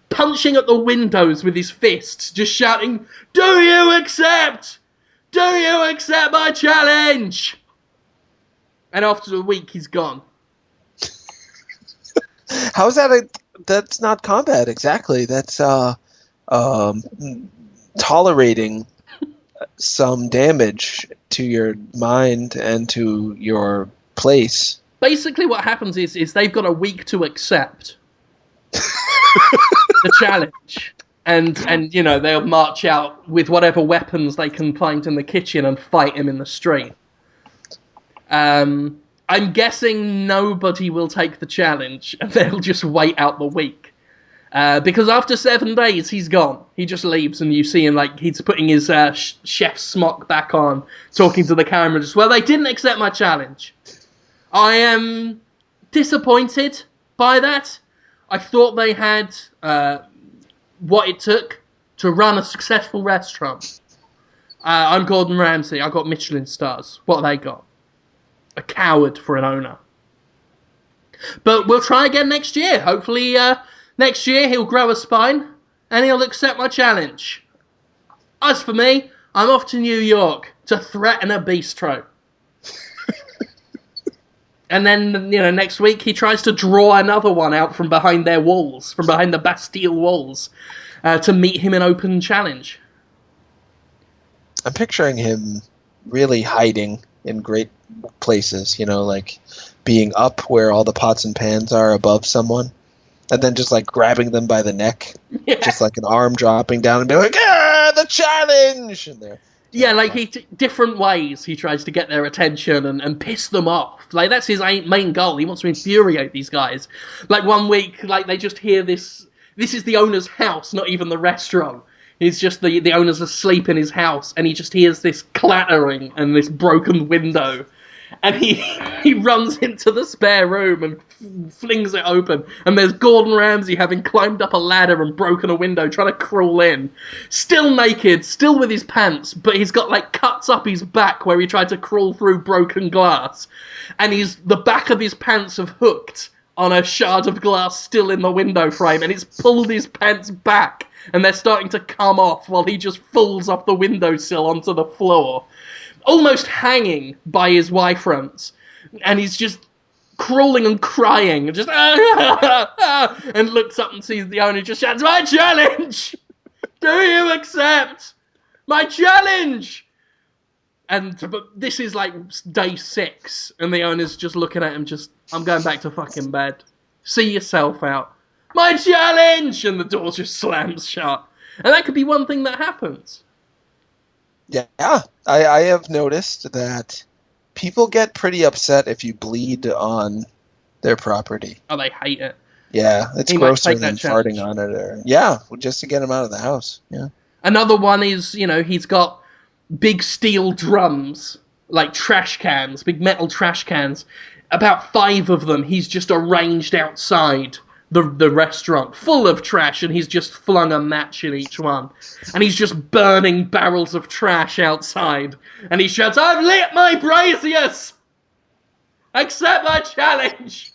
punching at the windows with his fists, just shouting, "Do you accept? Do you accept my challenge?" And after a week, he's gone. How's that? That's not combat exactly. That's tolerating some damage to your mind and to your place. Basically, what happens is they've got a week to accept the challenge, and they'll march out with whatever weapons they can find in the kitchen and fight him in the street. I'm guessing nobody will take the challenge, and they'll just wait out the week. Because after 7 days, he's gone. He just leaves, and you see him, like, he's putting his chef's smock back on, talking to the camera, just, "Well, they didn't accept my challenge. I am disappointed by that. I thought they had what it took to run a successful restaurant. I'm Gordon Ramsay. I got Michelin stars. What have they got? A coward for an owner. But we'll try again next year. Hopefully next year he'll grow a spine and he'll accept my challenge. As for me, I'm off to New York to threaten a bistro." And then, next week he tries to draw another one out from behind their walls, from behind the Bastille walls, to meet him in open challenge. I'm picturing him really hiding in great places, like being up where all the pots and pans are above someone, and then just like grabbing them by the neck, just like an arm dropping down and be like, the challenge! And they're different ways he tries to get their attention and piss them off. Like, that's his main goal. He wants to infuriate these guys. Like, one week, like, they just hear this is the owner's house, not even the restaurant. It's just the owner's asleep in his house, and he just hears this clattering and this broken window. And he runs into the spare room and flings it open. And there's Gordon Ramsay having climbed up a ladder and broken a window, trying to crawl in. Still naked, still with his pants, but he's got like cuts up his back where he tried to crawl through broken glass. And the back of his pants have hooked on a shard of glass still in the window frame, and it's pulled his pants back, and they're starting to come off while he just falls off the windowsill onto the floor, almost hanging by his Y-fronts, and he's just crawling and crying, and just and looks up and sees the owner, just shouts, "My challenge! Do you accept my challenge?" But this is like day 6, and the owner's just looking at him, "I'm going back to fucking bed. See yourself out. My challenge!" And the door just slams shut. And that could be one thing that happens. Yeah, I have noticed that people get pretty upset if you bleed on their property. Oh, they hate it. Yeah, it's grosser than farting on it. Just to get him out of the house. Yeah. Another one is, he's got big steel drums, like trash cans, big metal trash cans. About 5 of them he's just arranged outside the restaurant, full of trash, and he's just flung a match in each one. And he's just burning barrels of trash outside. And he shouts, "I've lit my braziers! Accept my challenge!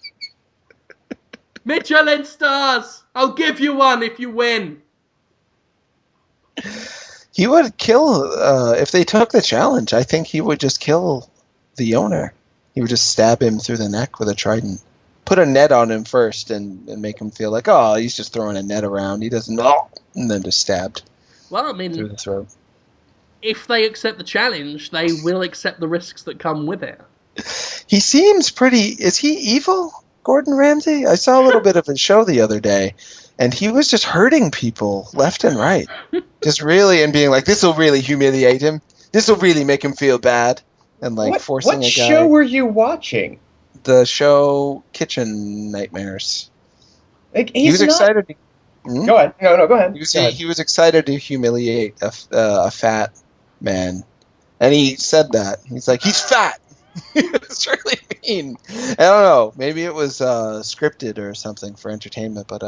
Michelin stars! I'll give you one if you win!" He would kill, if they took the challenge, I think he would just kill the owner. He would just stab him through the neck with a trident. Put a net on him first and make him feel like, oh, he's just throwing a net around. He doesn't know. And then just stabbed through the throat. If they accept the challenge, they will accept the risks that come with it. He seems pretty... Is he evil, Gordon Ramsay? I saw a little bit of his show the other day, and he was just hurting people left and right. Just really, and being like, this will really humiliate him. This will really make him feel bad. And like forcing a guy... What show were you watching? The show Kitchen Nightmares. Like, he was excited to... Go ahead. No, go ahead. He was excited to humiliate a fat man. And he said that. He's like, he's fat! It's really mean. I don't know. Maybe it was scripted or something for entertainment, but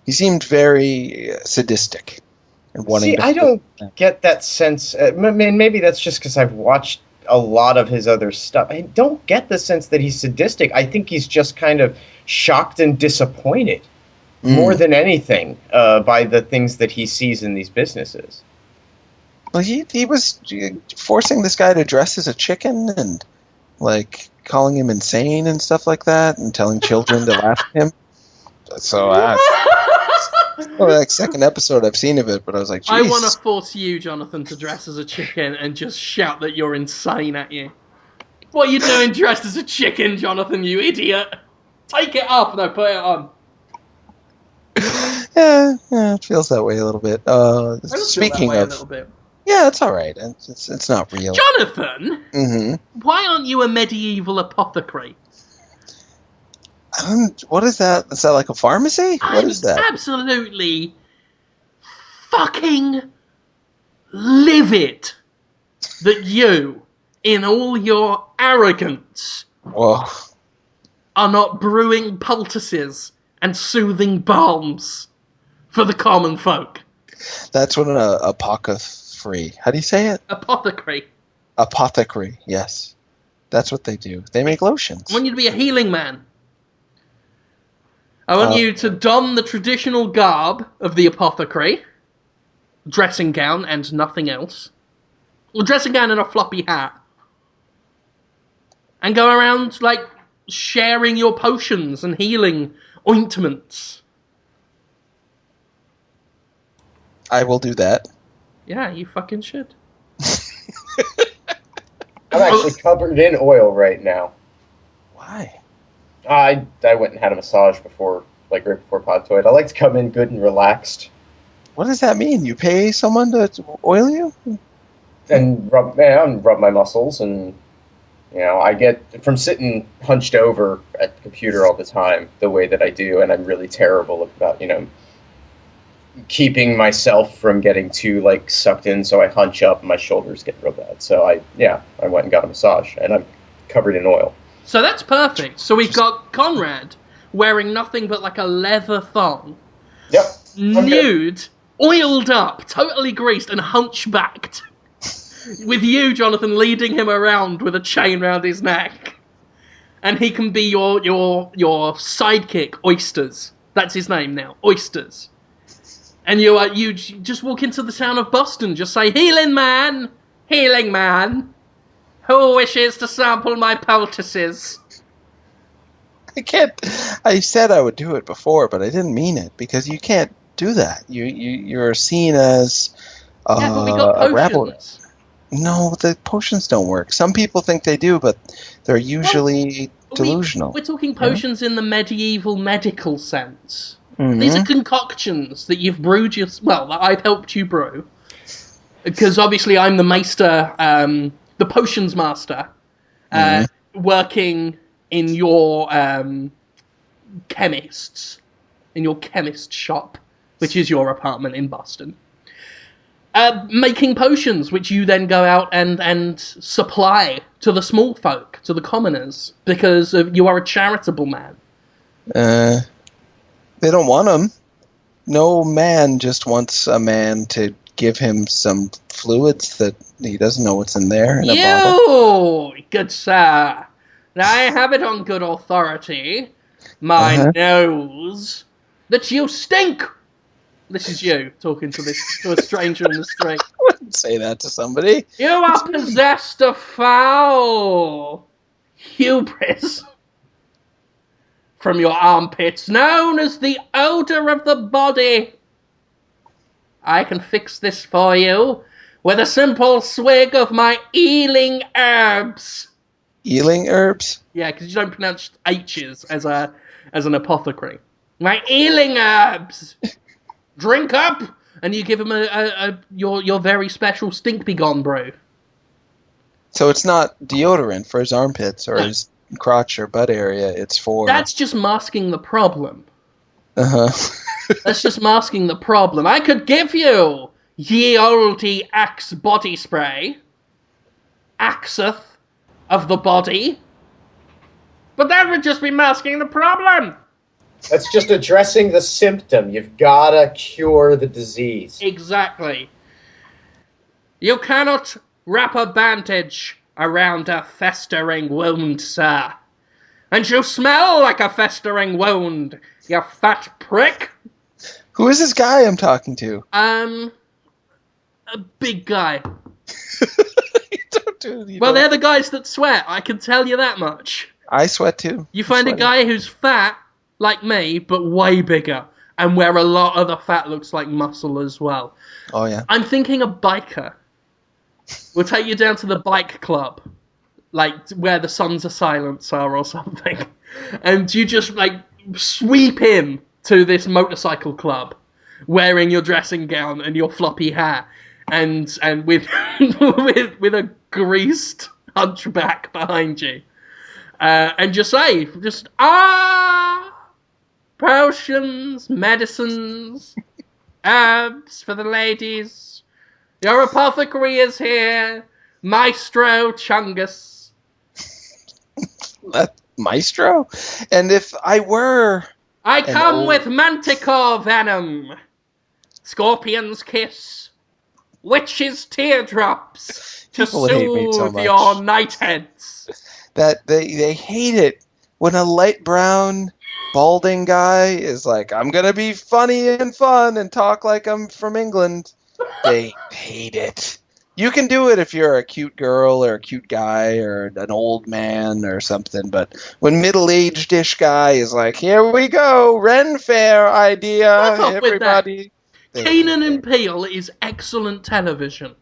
he seemed very sadistic. And wanting I don't get that sense. Maybe that's just because I've watched a lot of his other stuff. I don't get the sense that he's sadistic. I think he's just kind of shocked and disappointed more than anything by the things that he sees in these businesses. Well, he was forcing this guy to dress as a chicken and like calling him insane and stuff like that, and telling children to laugh at him. So like second episode I've seen of it, but I was like, geez. I want to force you, Jonathan, to dress as a chicken and just shout that you're insane at you. What are you doing dressed as a chicken, Jonathan, you idiot? Take it off. No, put it on. Yeah, it feels that way a little bit. Speaking of, a little bit. Yeah, it's all right. It's not real. Jonathan, mm-hmm. Why aren't you a medieval apothecary? What is that? Is that like a pharmacy? What is that? Absolutely fucking livid that you, in all your arrogance, are not brewing poultices and soothing balms for the common folk. That's what an apothecary. How do you say it? Apothecary. Apothecary, yes. That's what they do. They make lotions. I want you to be a healing man. I want you to don the traditional garb of the apothecary, dressing gown and nothing else. Well, dressing gown and a floppy hat. And go around, like, sharing your potions and healing ointments. I will do that. Yeah, you fucking should. I'm actually covered in oil right now. Why? I went and had a massage before, like right before Podtoid. I like to come in good and relaxed. What does that mean? You pay someone to oil you? And rub my muscles, and I get from sitting hunched over at the computer all the time the way that I do, and I'm really terrible about keeping myself from getting too sucked in, so I hunch up and my shoulders get real bad. So I went and got a massage, and I'm covered in oil. So that's perfect. So we've got Conrad wearing nothing but like a leather thong. Yep. Nude, oiled up, totally greased and hunchbacked. With you, Jonathan, leading him around with a chain round his neck. And he can be your sidekick, Oysters. That's his name now, Oysters. And you just walk into the town of Boston, just say, Healing man! Healing man! Who wishes to sample my poultices? I can't. I said I would do it before, but I didn't mean it, because you can't do that. You're seen as yeah, but we got potions. a rebel. No, the potions don't work. Some people think they do, but they're usually delusional. We're talking potions in the medieval medical sense. Mm-hmm. These are concoctions that you've brewed that I've helped you brew. Because obviously I'm the maester, the potions master, working in your chemist shop, which is your apartment in Boston. Making potions, which you then go out and supply to the small folk, to the commoners, because you are a charitable man. They don't want them. No man just wants a man to give him some fluids that he doesn't know what's in there in a bottle. Good sir. Now I have it on good authority, my nose, that you stink. This is you talking to a stranger in the street. I wouldn't say that to somebody. You are possessed of foul hubris from your armpits, known as the odor of the body. I can fix this for you with a simple swig of my healing herbs. Healing herbs? Yeah, because you don't pronounce H's as an apothecary. My healing herbs. Drink up, and you give him your very special stink be gone brew. So it's not deodorant for his armpits or his crotch or butt area. It's for... That's just masking the problem. Uh-huh. That's just masking the problem. I could give you ye olde Axe body spray. Axeth of the body. But that would just be masking the problem. That's just addressing the symptom. You've gotta cure the disease. Exactly. You cannot wrap a bandage around a festering wound, sir. And you smell like a festering wound, you fat prick. Who is this guy I'm talking to? A big guy. Well, they're the guys that sweat, I can tell you that much. I sweat too. You find a guy who's fat, like me, but way bigger, and where a lot of the fat looks like muscle as well. Oh, yeah. I'm thinking a biker. We'll take you down to the bike club, like where the Sons of Silence are or something, and you just sweep in to this motorcycle club, wearing your dressing gown and your floppy hair, and with with a greased hunchback behind you, and just say, potions, medicines, herbs for the ladies. Your apothecary is here, Maestro Chungus. Maestro? And if I were... I come with manticore venom, scorpion's kiss, witch's teardrops to soothe your nightheads. That they hate it when a light brown balding guy is like, I'm gonna be funny and fun and talk like I'm from England. They hate it. You can do it if you're a cute girl or a cute guy or an old man or something, but when middle-aged-ish guy is like, here we go, Ren Fair idea, everybody. Keenan and Peele is excellent television.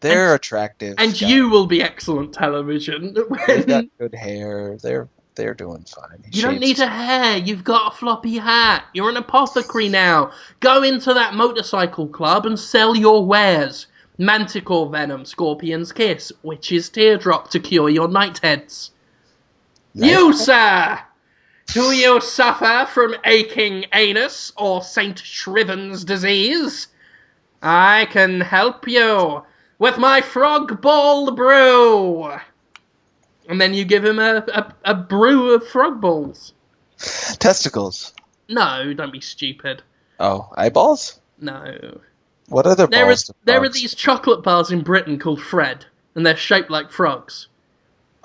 They're attractive. And guys. You will be excellent television. They've got good hair. They're doing fine. You don't need a hair. You've got a floppy hat. You're an apothecary now. Go into that motorcycle club and sell your wares. Manticore venom, scorpion's kiss, witch's teardrop to cure your nightheads. You, sir! Do you suffer from aching anus or St. Shriven's disease? I can help you with my frog ball brew. And then you give him a brew of frog balls. Testicles. No, don't be stupid. Oh, eyeballs? No. What other balls? There are these chocolate bars in Britain called Fred, and they're shaped like frogs.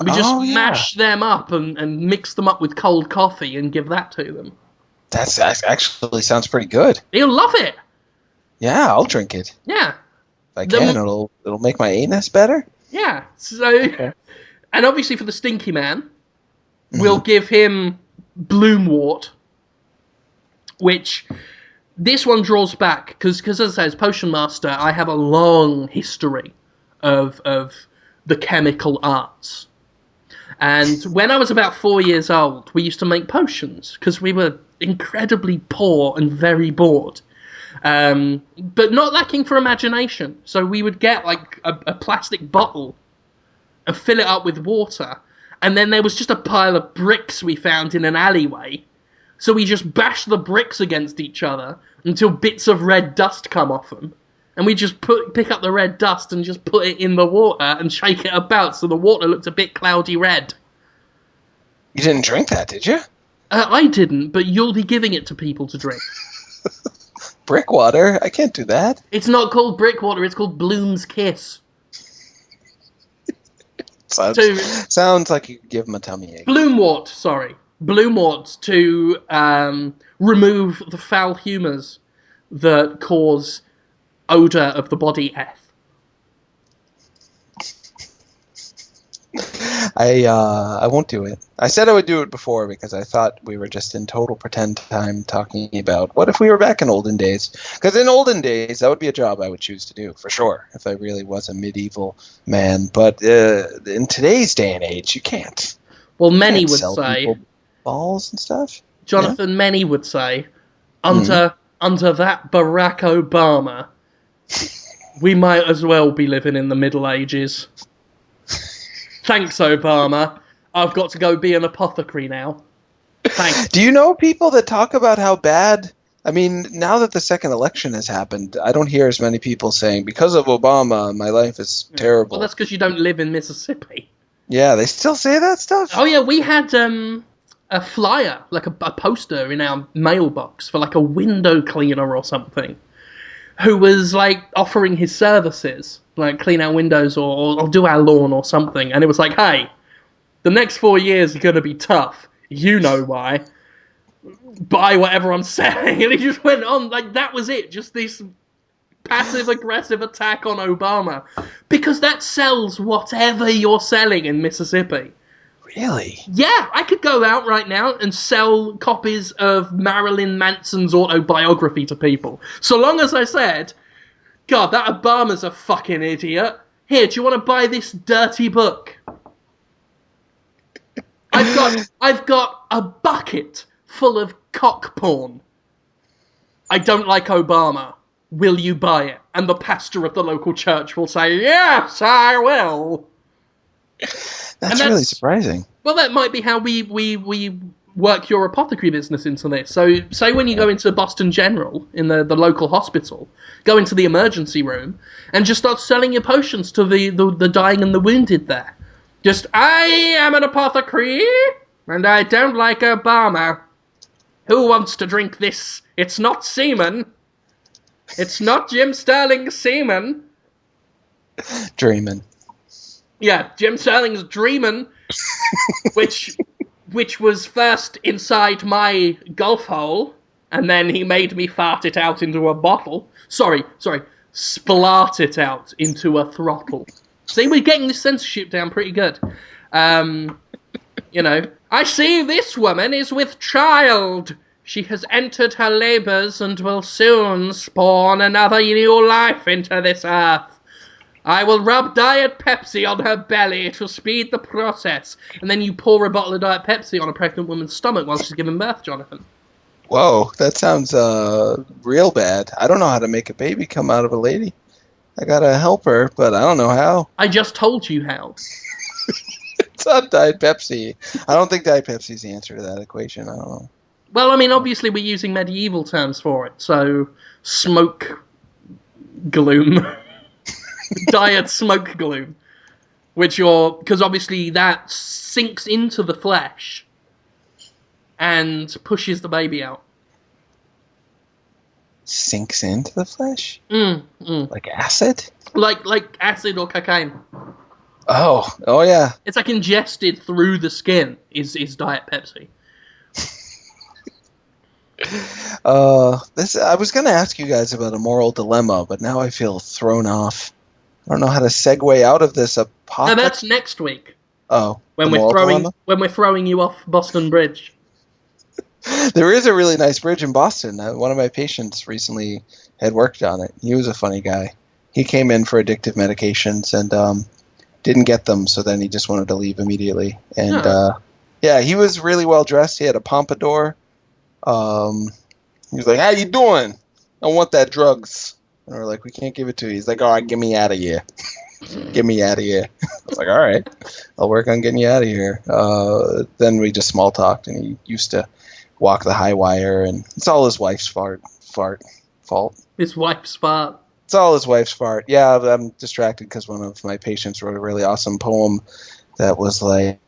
We just mash them up and mix them up with cold coffee and give that to them. That actually sounds pretty good. You'll love it. Yeah, I'll drink it. Yeah. If I can, it'll make my anus better. Yeah. So, and obviously for the stinky man, we'll give him Bloomwort, which this one draws back because as I say, as Potion Master, I have a long history of the chemical arts. And when I was about 4 years old, we used to make potions because we were incredibly poor and very bored. But not lacking for imagination. So we would get like a plastic bottle and fill it up with water. And then there was just a pile of bricks we found in an alleyway. So we just bashed the bricks against each other until bits of red dust come off them. And we just pick up the red dust and just put it in the water and shake it about so the water looked a bit cloudy red. You didn't drink that, did you? I didn't, but you'll be giving it to people to drink. Brick water? I can't do that. It's not called brick water, it's called Bloom's Kiss. Sounds like you could give them a tummy ache. Bloomwort, sorry. Bloomwort to remove the foul humours that cause odour of the body F. I won't do it. I said I would do it before because I thought we were just in total pretend time talking about what if we were back in olden days. Because in olden days, that would be a job I would choose to do, for sure, if I really was a medieval man. But in today's day and age, you can't. Well, many would say... balls and stuff? Jonathan, many would say, under that Barack Obama, we might as well be living in the Middle Ages. Thanks, Obama. I've got to go be an apothecary now. Thanks. Do you know people that talk about how bad... I mean, now that the second election has happened, I don't hear as many people saying, because of Obama, my life is terrible. Well, that's because you don't live in Mississippi. Yeah, they still say that stuff? Oh, yeah, we had a flyer, like a poster in our mailbox for like a window cleaner or something, who was like offering his services, like clean our windows or do our lawn or something. And it was like, hey, the next 4 years are going to be tough. You know why. Buy whatever I'm selling. And he just went on, like, that was it. Just this passive-aggressive attack on Obama. Because that sells whatever you're selling in Mississippi. Really? Yeah, I could go out right now and sell copies of Marilyn Manson's autobiography to people. So long as I said, God, that Obama's a fucking idiot. Here, do you want to buy this dirty book? I've got a bucket full of cock porn. I don't like Obama. Will you buy it? And the pastor of the local church will say, yes, I will. That's really surprising. Well, that might be how we work your apothecary business into this. So, say when you go into Boston General, in the local hospital, go into the emergency room, and just start selling your potions to the dying and the wounded there. Just, I am an apothecary, and I don't like Obama. Who wants to drink this? It's not semen. It's not Jim Sterling's semen. Dreamin'. Yeah, Jim Sterling's Dreamin', which was first inside my golf hole, and then he made me fart it out into a bottle. Sorry, splart it out into a throttle. See, we're getting the censorship down pretty good. You know, I see this woman is with child. She has entered her labours and will soon spawn another new life into this earth. I will rub Diet Pepsi on her belly to speed the process. And then you pour a bottle of Diet Pepsi on a pregnant woman's stomach while she's giving birth, Jonathan. Whoa, that sounds real bad. I don't know how to make a baby come out of a lady. I gotta help her, but I don't know how. I just told you how. It's not Diet Pepsi. I don't think Diet Pepsi's the answer to that equation. I don't know. Well, I mean, obviously we're using medieval terms for it. So, smoke gloom. Diet smoke gloom. Because obviously that sinks into the flesh and pushes the baby out. Sinks into the flesh? Like acid? Like acid or cocaine. Oh yeah. It's like ingested through the skin is Diet Pepsi. I was going to ask you guys about a moral dilemma, but now I feel thrown off. I don't know how to segue out of this. No, that's next week. Oh, when we're throwing you off Boston Bridge. There is a really nice bridge in Boston. One of my patients recently had worked on it. He was a funny guy. He came in for addictive medications and didn't get them, so then he just wanted to leave immediately. And yeah, he was really well dressed. He had a pompadour. He was like, "How you doing? I want that drugs." And we're like, "We can't give it to you." He's like, "All right, get me out of here. Get me out of here." I was like, "All right, I'll work on getting you out of here." Then we just small talked, and he used to walk the high wire, and it's all his wife's fault. His wife's fault. It's all his wife's fault. Yeah, I'm distracted because one of my patients wrote a really awesome poem that was like,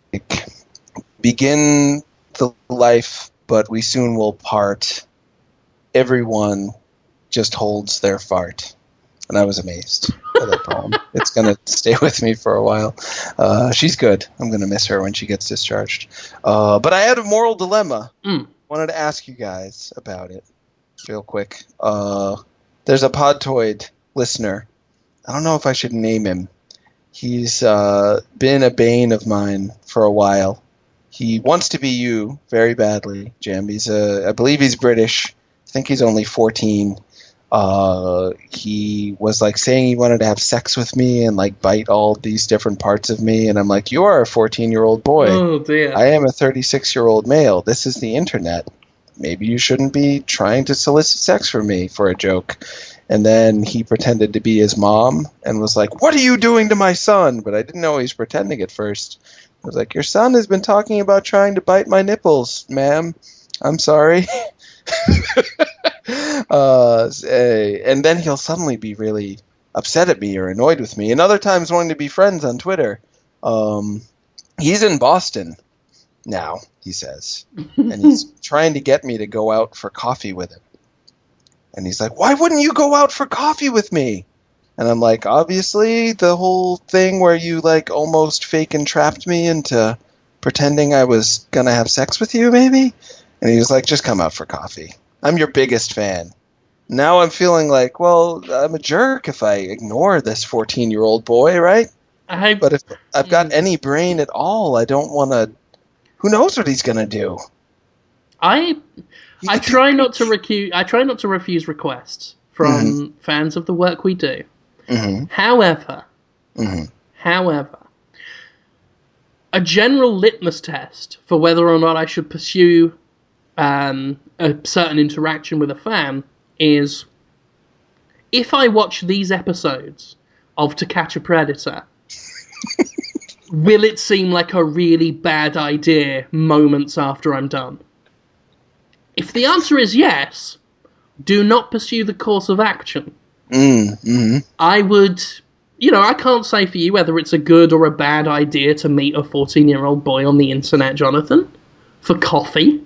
"Begin the life, but we soon will part. Everyone just holds their fart." And I was amazed by that poem. It's going to stay with me for a while. She's good. I'm going to miss her when she gets discharged. But I had a moral dilemma. Wanted to ask you guys about it real quick. There's a Podtoid listener. I don't know if I should name him. He's been a bane of mine for a while. He wants to be you very badly, Jim. I believe he's British. I think he's only 14. He was like saying he wanted to have sex with me and like bite all these different parts of me, and I'm like, "You are a 14-year-old boy. Oh dear. I am a 36-year-old male. This is the internet. Maybe you shouldn't be trying to solicit sex from me for a joke." And then he pretended to be his mom and was like, "What are you doing to my son?" But I didn't know he was pretending at first. I was like, "Your son has been talking about trying to bite my nipples, ma'am. I'm sorry." And then he'll suddenly be really upset at me or annoyed with me, and other times wanting to be friends on Twitter. He's in Boston now, he says, and he's trying to get me to go out for coffee with him. And he's like, "Why wouldn't you go out for coffee with me?" And I'm like, "Obviously the whole thing where you like almost fake entrapped me into pretending I was gonna have sex with you, maybe?" And he was like, "Just come out for coffee. I'm your biggest fan." Now I'm feeling like, well, I'm a jerk if I ignore this 14-year-old boy, right? But if I've got any brain at all, I don't want to... Who knows what he's going to do? I try not to refuse requests from fans of the work we do. However, a general litmus test for whether or not I should pursue a certain interaction with a fan is, if I watch these episodes of To Catch a Predator, will it seem like a really bad idea moments after I'm done? If the answer is yes, do not pursue the course of action. I would... I can't say for you whether it's a good or a bad idea to meet a 14-year-old boy on the internet, Jonathan, for coffee.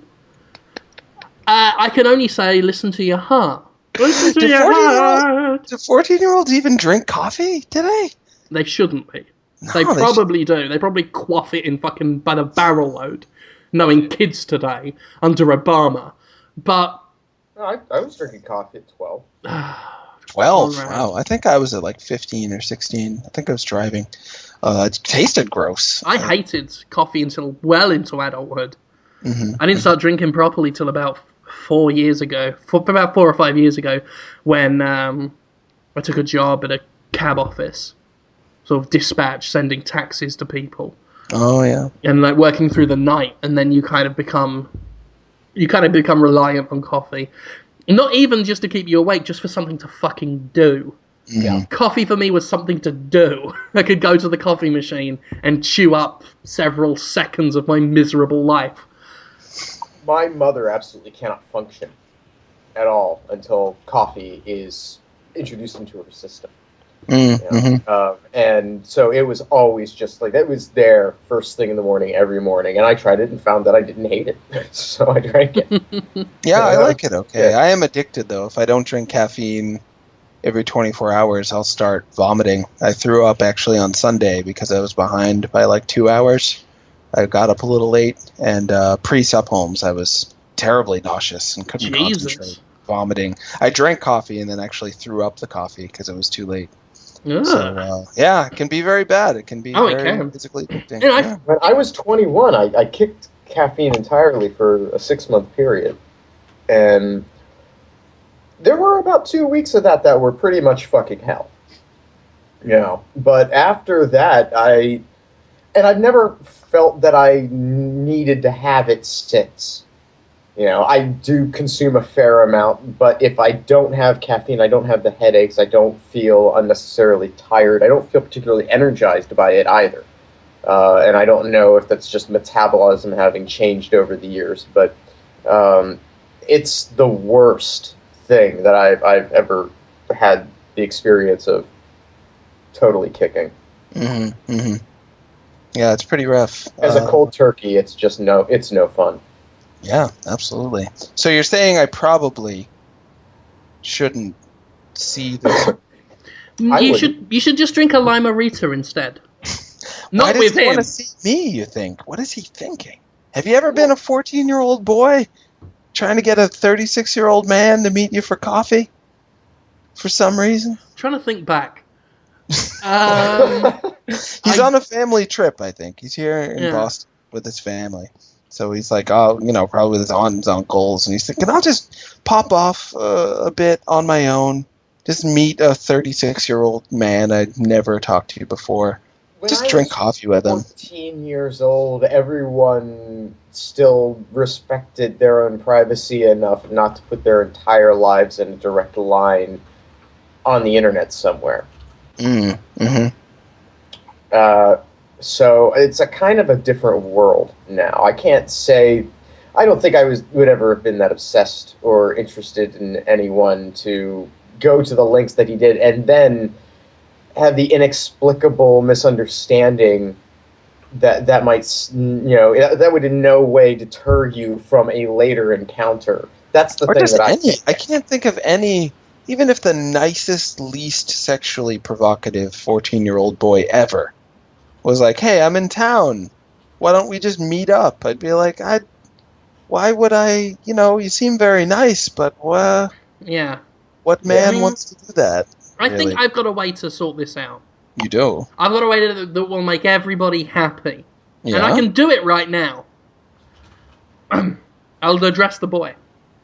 I can only say, listen to your heart. Listen to your heart. Do 14-year-olds even drink coffee today? They shouldn't be. No, they probably do. They probably quaff it in fucking by the barrel load, knowing kids today under Obama. But I was drinking coffee at 12. 12. Right. Wow. I think I was at like 15 or 16. I think I was driving. It tasted gross. I hated coffee until well into adulthood. Mm-hmm. I didn't start drinking properly till about 4 years ago. About 4 or 5 years ago, when I took a job at a cab office, sort of dispatch, sending taxis to people. Oh yeah. And like working through the night, and then you kind of become reliant on coffee. Not even just to keep you awake, just for something to fucking do. Yeah. Coffee for me was something to do. I could go to the coffee machine and chew up several seconds of my miserable life. My mother absolutely cannot function at all until coffee is introduced into her system. And so it was always just like, that was there first thing in the morning, every morning, and I tried it and found that I didn't hate it, so I drank it. Yeah, I like it, okay. Yeah. I am addicted, though. If I don't drink caffeine every 24 hours, I'll start vomiting. I threw up, actually, on Sunday because I was behind by like 2 hours. I got up a little late, and pre-sup Holmes, I was terribly nauseous and couldn't concentrate, vomiting. I drank coffee and then actually threw up the coffee because it was too late. Ugh. So, yeah, it can be very bad. It can be very physically addicting. Yeah. When I was 21, I kicked caffeine entirely for a 6-month period. And there were about 2 weeks of that were pretty much fucking hell. You know, but after that, I've never felt that I needed to have it since. You know, I do consume a fair amount, but if I don't have caffeine, I don't have the headaches, I don't feel unnecessarily tired, I don't feel particularly energized by it either. And I don't know if that's just metabolism having changed over the years, but it's the worst thing that I've ever had the experience of totally kicking. Mm-hmm, mm-hmm. Yeah, it's pretty rough. As a cold turkey, it's no fun. Yeah, absolutely. So you're saying I probably shouldn't see this? You should just drink a Lime-A-Rita instead. Not with him. Why does he want to see me, you think? What is he thinking? Have you ever been a 14-year-old boy trying to get a 36-year-old man to meet you for coffee? For some reason? I'm trying to think back. He's on a family trip, I think. He's here in Boston with his family. So he's like, probably with his aunt and uncles. And he's thinking, I'll just pop off a bit on my own. Just meet a 36-year-old man I'd never talked to before. Just drink coffee with him. 14 years old, everyone still respected their own privacy enough not to put their entire lives in a direct line on the internet somewhere. Mm-hmm. So it's a kind of a different world now. I can't say, I don't think I would ever have been that obsessed or interested in anyone to go to the lengths that he did, and then have the inexplicable misunderstanding that might, that would in no way deter you from a later encounter. That's the thing that I can't think of any, even if the nicest, least sexually provocative 14-year-old boy ever was like, hey, I'm in town. Why don't we just meet up? I'd be like, why would I, you seem very nice, but yeah. What man wants to do that? I think I've got a way to sort this out. You do? I've got a way that will make everybody happy. Yeah? And I can do it right now. I'll address the boy.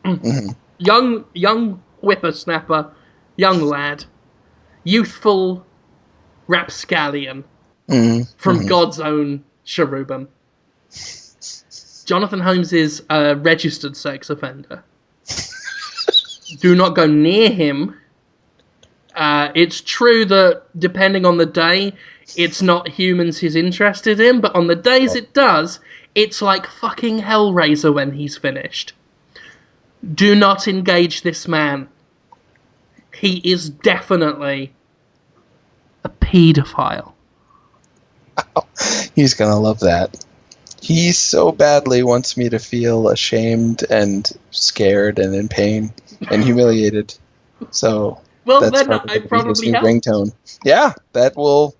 Mm-hmm. Young whippersnapper, young lad, youthful rapscallion. From God's own cherubim. Jonathan Holmes is a registered sex offender. Do not go near him. It's true that depending on the day, it's not humans he's interested in, but on the days it does, it's like fucking Hellraiser when he's finished. Do not engage this man. He is definitely a paedophile. He's gonna love that. He so badly wants me to feel ashamed and scared and in pain and humiliated. So that's probably his new ringtone. Yeah, that will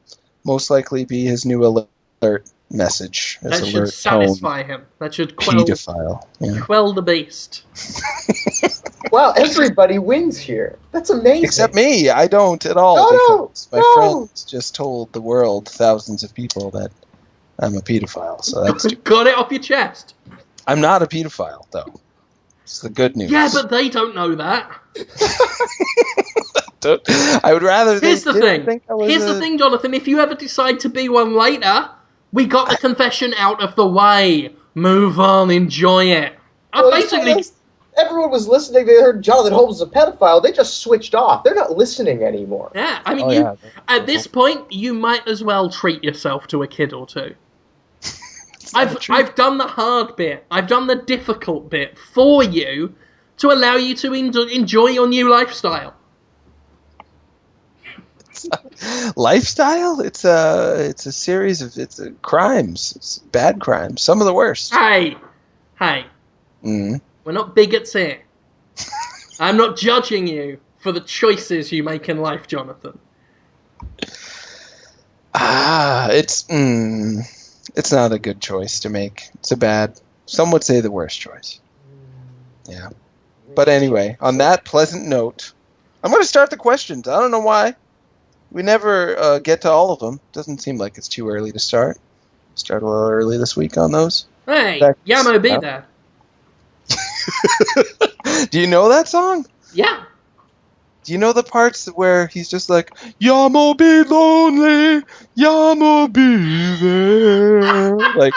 most likely be his new alert message. That should satisfy him. That should quell the beast. Wow, everybody wins here. That's amazing. Except me. I don't at all because my friends just told the world, thousands of people, that I'm a pedophile. So that's got it off your chest. I'm not a pedophile, though. It's the good news. Yeah, but they don't know that. I would rather Here's the thing, Jonathan. If you ever decide to be one later, we got the confession out of the way. Move on, enjoy it. Everyone was listening. They heard Jonathan Holmes is a pedophile. They just switched off. They're not listening anymore. Yeah, I mean, at this point, you might as well treat yourself to a kid or two. I've done the hard bit. I've done the difficult bit for you to allow you to enjoy your new lifestyle. Lifestyle? It's a series of crimes. It's bad crimes. Some of the worst. Hey. Mm. We're not bigots here. I'm not judging you for the choices you make in life, Jonathan. It's not a good choice to make. Some would say the worst choice. Yeah. But anyway, on that pleasant note, I'm going to start the questions. I don't know why. We never get to all of them. Doesn't seem like it's too early to start. Start a little early this week on those. Hey, Yamo be there. Do you know that song? Yeah. Do you know the parts where he's just like, Yamo be lonely, Yamo be there? Like,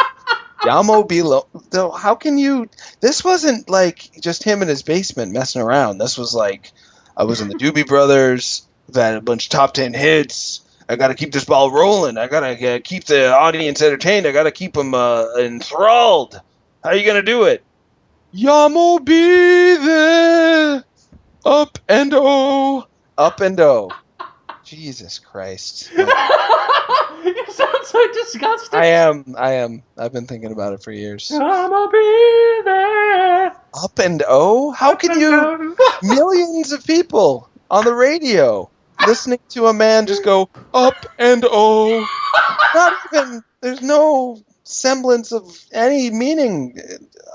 Yamo be lonely. How can you... This wasn't like just him in his basement messing around. This was like, I was in the Doobie Brothers, I've had a bunch of top 10 hits, I gotta keep this ball rolling, I gotta keep the audience entertained, I gotta keep them enthralled. How are you gonna do it? Yamo be there. Up and oh. Jesus Christ. You sound so disgusting. I am. I've been thinking about it for years. Yamo be there. Up and oh? How can you... Millions of people on the radio listening to a man just go, up and oh. Not even... There's no semblance of any meaning.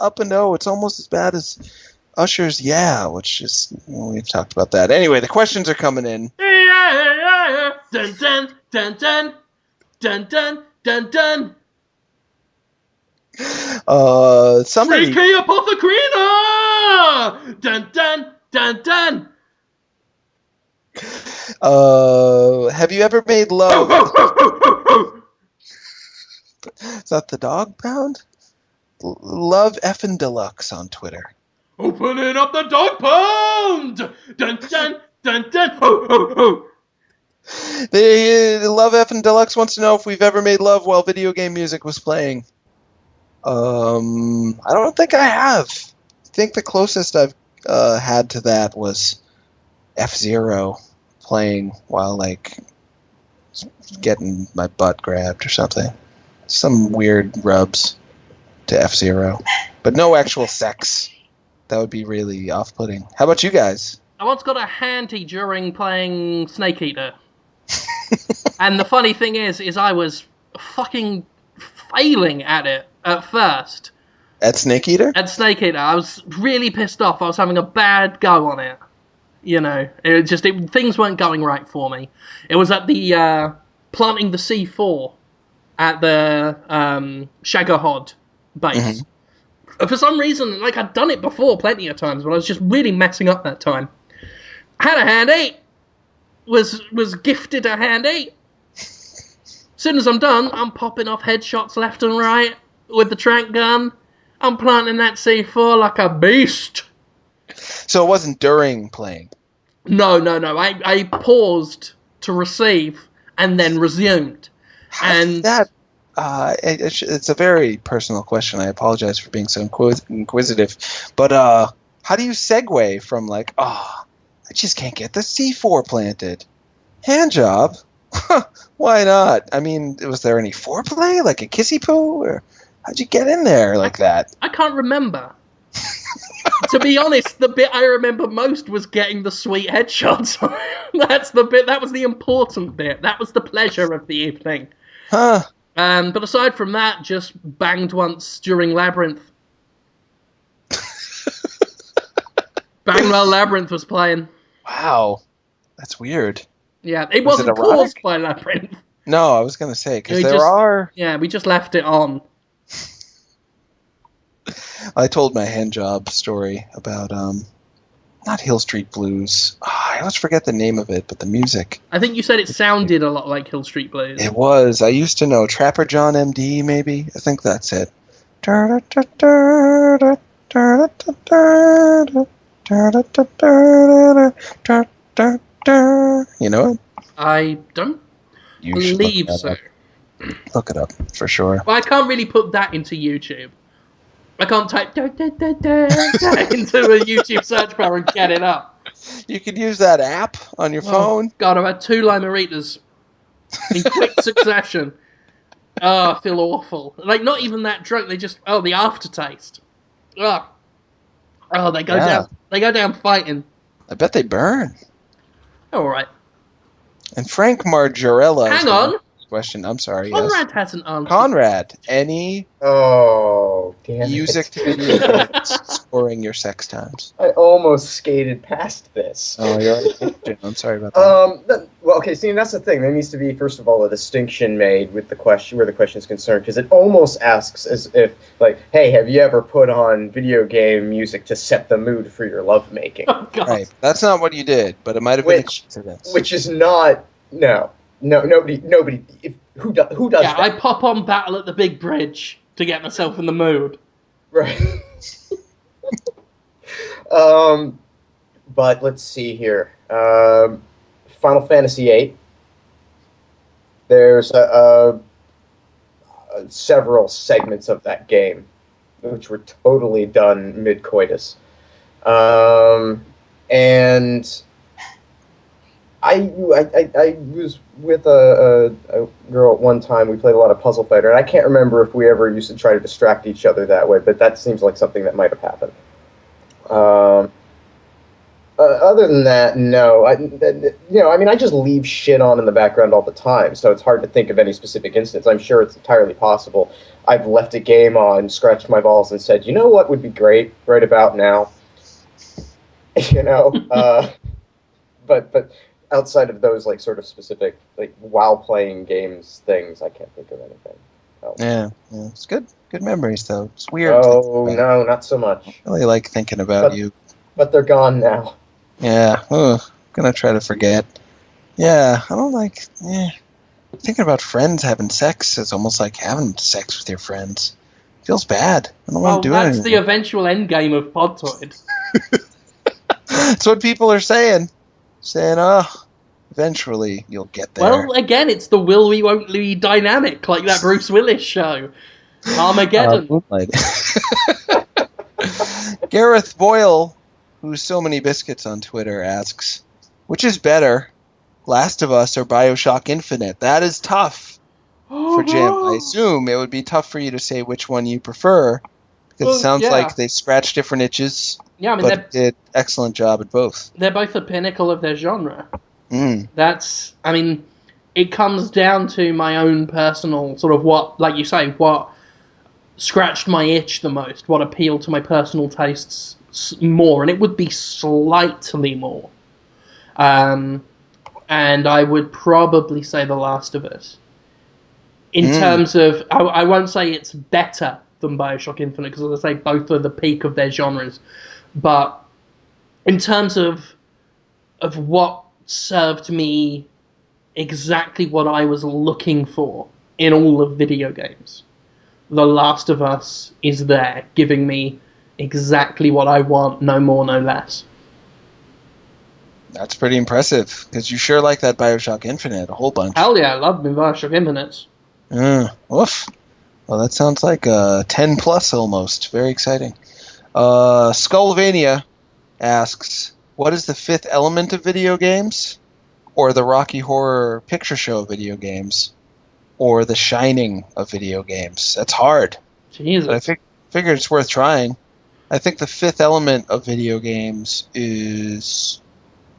Up and oh. It's almost as bad as Usher's Yeah, which is... we've talked about that. Anyway, the questions are coming in. Yeah. Dun dun dun dun. Dun dun dun dun. Somebody... Freaky apothecary! Dun dun dun dun. Have you ever made love... Is that the dog pound? Love effin' deluxe on Twitter. Opening up the dog pound! Dun dun dun dun. Ho ho ho. The Love effin' deluxe wants to know if we've ever made love while video game music was playing. I don't think I have. I think the closest I've had to that was F-Zero playing while like getting my butt grabbed or something. Some weird rubs to F-Zero. But no actual sex. That would be really off-putting. How about you guys? I once got a handy during playing Snake Eater. And the funny thing is I was fucking failing at it at first. At Snake Eater? At Snake Eater. I was really pissed off. I was having a bad go on it. You know, things weren't going right for me. It was at the planting the C4 at the Shagahod base. Mm-hmm. For some reason, like, I'd done it before plenty of times, but I was just really messing up that time. Had a hand 8. Was gifted a hand 8. As soon as I'm done, I'm popping off headshots left and right with the trank gun. I'm planting that C4 like a beast. So it wasn't during playing? No. I paused to receive and then resumed. And that... it's a very personal question. I apologize for being so inquisitive. But how do you segue from like, I just can't get the C4 planted? Hand job? Why not? I mean, was there any foreplay? Like a kissy poo? Or how'd you get in there like that? I can't remember. To be honest, the bit I remember most was getting the sweet headshots. That's the bit. That was the important bit. That was the pleasure of the evening. Huh. But aside from that, just banged once during Labyrinth. Banged while Labyrinth was playing. Wow. That's weird. Yeah, it wasn't caused by Labyrinth. No, I was going to say, because there are... Yeah, we just left it on. I told my hand job story about, not Hill Street Blues. I always forget the name of it, but the music. I think you said it sounded a lot like Hill Street Blues. It was. I used to know Trapper John MD, maybe? I think that's it. You know it? I don't believe so. Look it up, for sure. Well, I can't really put that into YouTube. I can't type into a YouTube search bar and get it up. You could use that app on your phone. God, I've had 2 Lime-A-Ritas in quick succession. Oh, I feel awful. Like, not even that drunk, they just... Oh, the aftertaste. Oh, they go down. They go down fighting. I bet they burn. All right. And Frank Margarella. Hang on. Question. I'm sorry. Conrad hasn't answered. Conrad, any music to video scoring your sex times? I almost skated past this. Oh, you're right. I'm sorry about that. Well, okay. See, that's the thing. There needs to be, first of all, a distinction made with the question where the question is concerned, because it almost asks as if, like, hey, have you ever put on video game music to set the mood for your lovemaking? Oh, God. Right. That's not what you did, but it might have been a coincidence. Which is not. No, nobody. Who does that? Yeah, I pop on Battle at the Big Bridge to get myself in the mood. Right. But let's see here. Final Fantasy VIII. There's several segments of that game which were totally done mid-coitus. And I was with a girl at one time. We played a lot of Puzzle Fighter, and I can't remember if we ever used to try to distract each other that way, but that seems like something that might have happened. Other than that, no. I just leave shit on in the background all the time, so it's hard to think of any specific instance. I'm sure it's entirely possible. I've left a game on, scratched my balls, and said, you know what would be great right about now? But outside of those, like, sort of specific, like, while playing games things, I can't think of anything else. Yeah, it's good memories, though. It's weird. Oh, no, not so much. I really like thinking about you. But they're gone now. Yeah, gonna try to forget. Yeah, I don't like, thinking about friends having sex is almost like having sex with your friends. Feels bad. I don't want to do it anymore. That's the eventual end game of Podtoid. That's what people are saying. Eventually you'll get there. Well, again, it's the will we won't we dynamic, like that Bruce Willis show. Armageddon. Gareth Boyle, who's so many biscuits on Twitter, asks, which is better, Last of Us or BioShock Infinite? That is tough for Jim. I assume it would be tough for you to say which one you prefer, because it sounds like they scratch different itches. Yeah, I mean, but did an excellent job at both. They're both the pinnacle of their genre. It comes down to my own personal sort of what, like you say, what scratched my itch the most, what appealed to my personal tastes more, and it would be slightly more. And I would probably say The Last of Us. In terms of, I won't say it's better than BioShock Infinite, because as I say, both are the peak of their genres. But in terms of what served me exactly what I was looking for in all of video games, The Last of Us is there, giving me exactly what I want, no more, no less. That's pretty impressive, because you sure like that BioShock Infinite a whole bunch. Hell yeah, I love me BioShock Infinite. Oof. Well, that sounds like a 10 plus almost. Very exciting. Skullvania asks, what is the fifth element of video games? Or the Rocky Horror Picture Show of video games? Or the Shining of video games? That's hard. Jesus. But I figure it's worth trying. I think the fifth element of video games is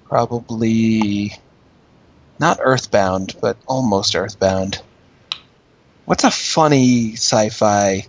probably not Earthbound, but almost Earthbound. What's a funny sci-fi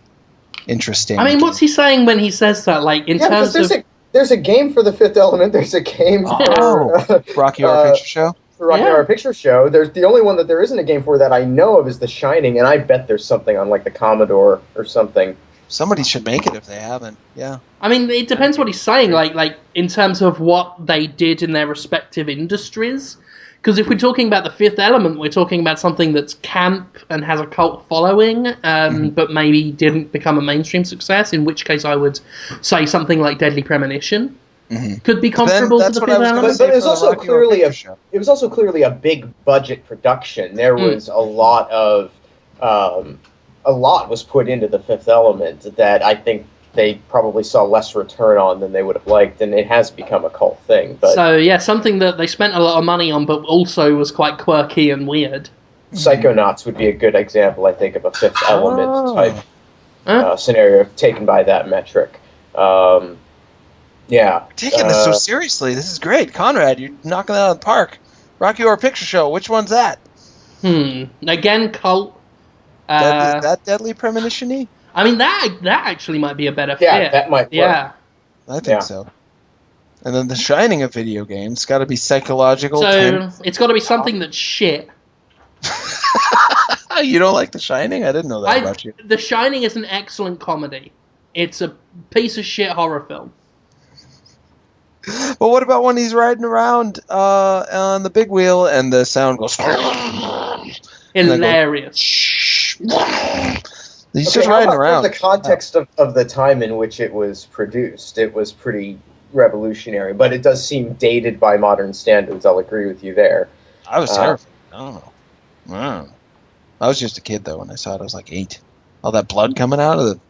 interesting? I mean, what's he saying when he says that? Like, in terms of... There's a game for The Fifth Element. There's a game for... Rocky Horror Picture Show? For Rocky Horror Picture Show. There's the only one that there isn't a game for that I know of is The Shining, and I bet there's something on, like, the Commodore or something. Somebody should make it if they haven't, yeah. I mean, it depends what he's saying, like in terms of what they did in their respective industries. Because if we're talking about The Fifth Element, we're talking about something that's camp and has a cult following, but maybe didn't become a mainstream success, in which case I would say something like Deadly Premonition could be comparable to The Fifth Element. But it was also clearly a big budget production. There was a lot was put into The Fifth Element that I think they probably saw less return on than they would have liked, and it has become a cult thing. But so, yeah, something that they spent a lot of money on, but also was quite quirky and weird. Psychonauts would be a good example, I think, of a Fifth Element type scenario taken by that metric. Yeah. Taking this so seriously. This is great. Conrad, you're knocking it out of the park. Rocky Horror Picture Show, which one's that? Again, cult. Is that Deadly Premonition-y? I mean, that actually might be a better fit. Yeah, that might work. Yeah. I think so. And then The Shining of video games. Got to be psychological. So, it's got to be something that's shit. You don't like The Shining? I didn't know that about you. The Shining is an excellent comedy. It's a piece of shit horror film. Well, what about when he's riding around on the big wheel and the sound goes... Hilarious. He's just riding around. In the context of the time in which it was produced, it was pretty revolutionary, but it does seem dated by modern standards. I'll agree with you there. I was terrified. I don't know. Wow. I was just a kid, though, when I saw it. I was like 8. All that blood coming out of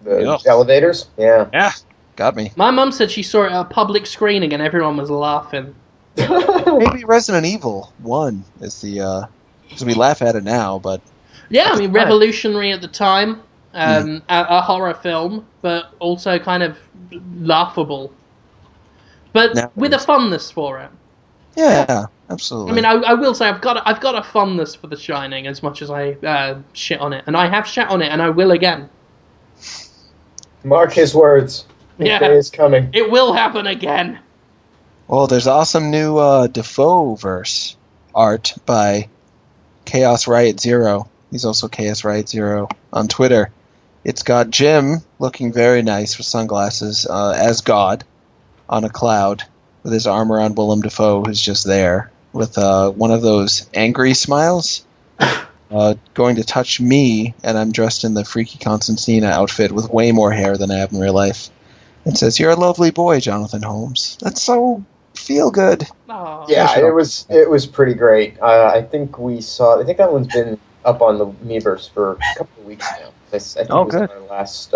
the elevators? Yeah. Yeah. Got me. My mum said she saw it at a public screening and everyone was laughing. Maybe Resident Evil 1 is the... Because we laugh at it now, but... Yeah, I mean, revolutionary at the time. A horror film, but also kind of laughable. But with a funness for it. Yeah, absolutely. I mean, I will say I've got a funness for The Shining as much as I shit on it. And I have shit on it, and I will again. Mark his words. The day is coming. It will happen again. Well, there's awesome new Defoe verse art by Chaos Riot Zero. He's also Chaos Riot Zero on Twitter. It's got Jim looking very nice with sunglasses as God on a cloud with his armor on. Willem Dafoe, who's just there with one of those angry smiles, going to touch me, and I'm dressed in the freaky Constantina outfit with way more hair than I have in real life. It says, "You're a lovely boy, Jonathan Holmes." That's so feel good. Aww. Yeah, it was pretty great. I think that one's been up on the Miiverse for a couple of weeks now. I think it was our last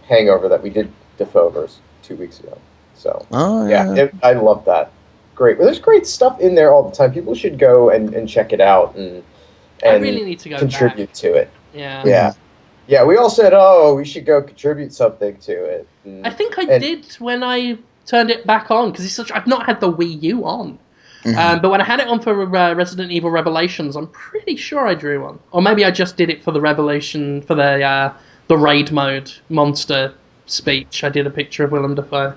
hangover that we did Defoeverse 2 weeks ago. So I love that. Great. Well, there's great stuff in there all the time. People should go and check it out and I really need to go contribute to it. Yeah. Yeah, we all said, we should go contribute something to it. I think I did when I turned it back on, because I've not had the Wii U on. But when I had it on for Resident Evil Revelations, I'm pretty sure I drew one. Or maybe I just did it for the Revelation, for the raid mode monster speech. I did a picture of Willem Dafoe.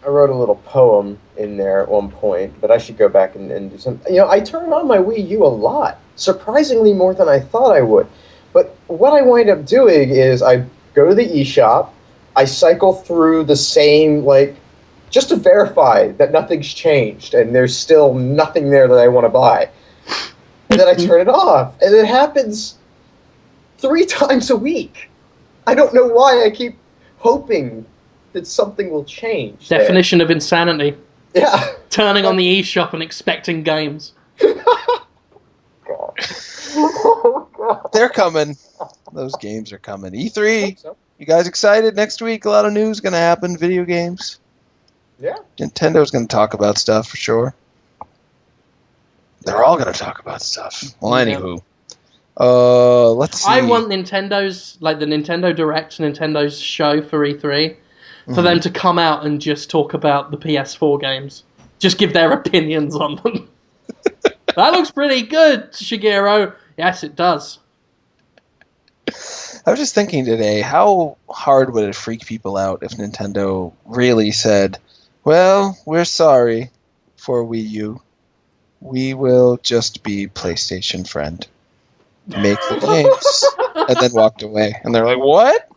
I wrote a little poem in there at one point, but I should go back and do some... I turn on my Wii U a lot. Surprisingly more than I thought I would. But what I wind up doing is I go to the eShop, I cycle through the same, just to verify that nothing's changed and there's still nothing there that I want to buy. And then I turn it off. And it happens 3 times a week. I don't know why I keep hoping that something will change. Definition of insanity. Yeah. Turning on the eShop and expecting games. God. Oh, God. They're coming. Those games are coming. E3. So. You guys excited? Next week, a lot of news going to happen. Video games. Yeah. Nintendo's going to talk about stuff for sure. They're all going to talk about stuff. Well, anywho. Let's see. I want Nintendo's, the Nintendo Direct, Nintendo's show for E3, for them to come out and just talk about the PS4 games. Just give their opinions on them. That looks pretty good, Shigeru. Yes, it does. I was just thinking today, how hard would it freak people out if Nintendo really said, well, we're sorry for Wii U. We will just be PlayStation friend. Make the games. And then walked away. And they're like, what?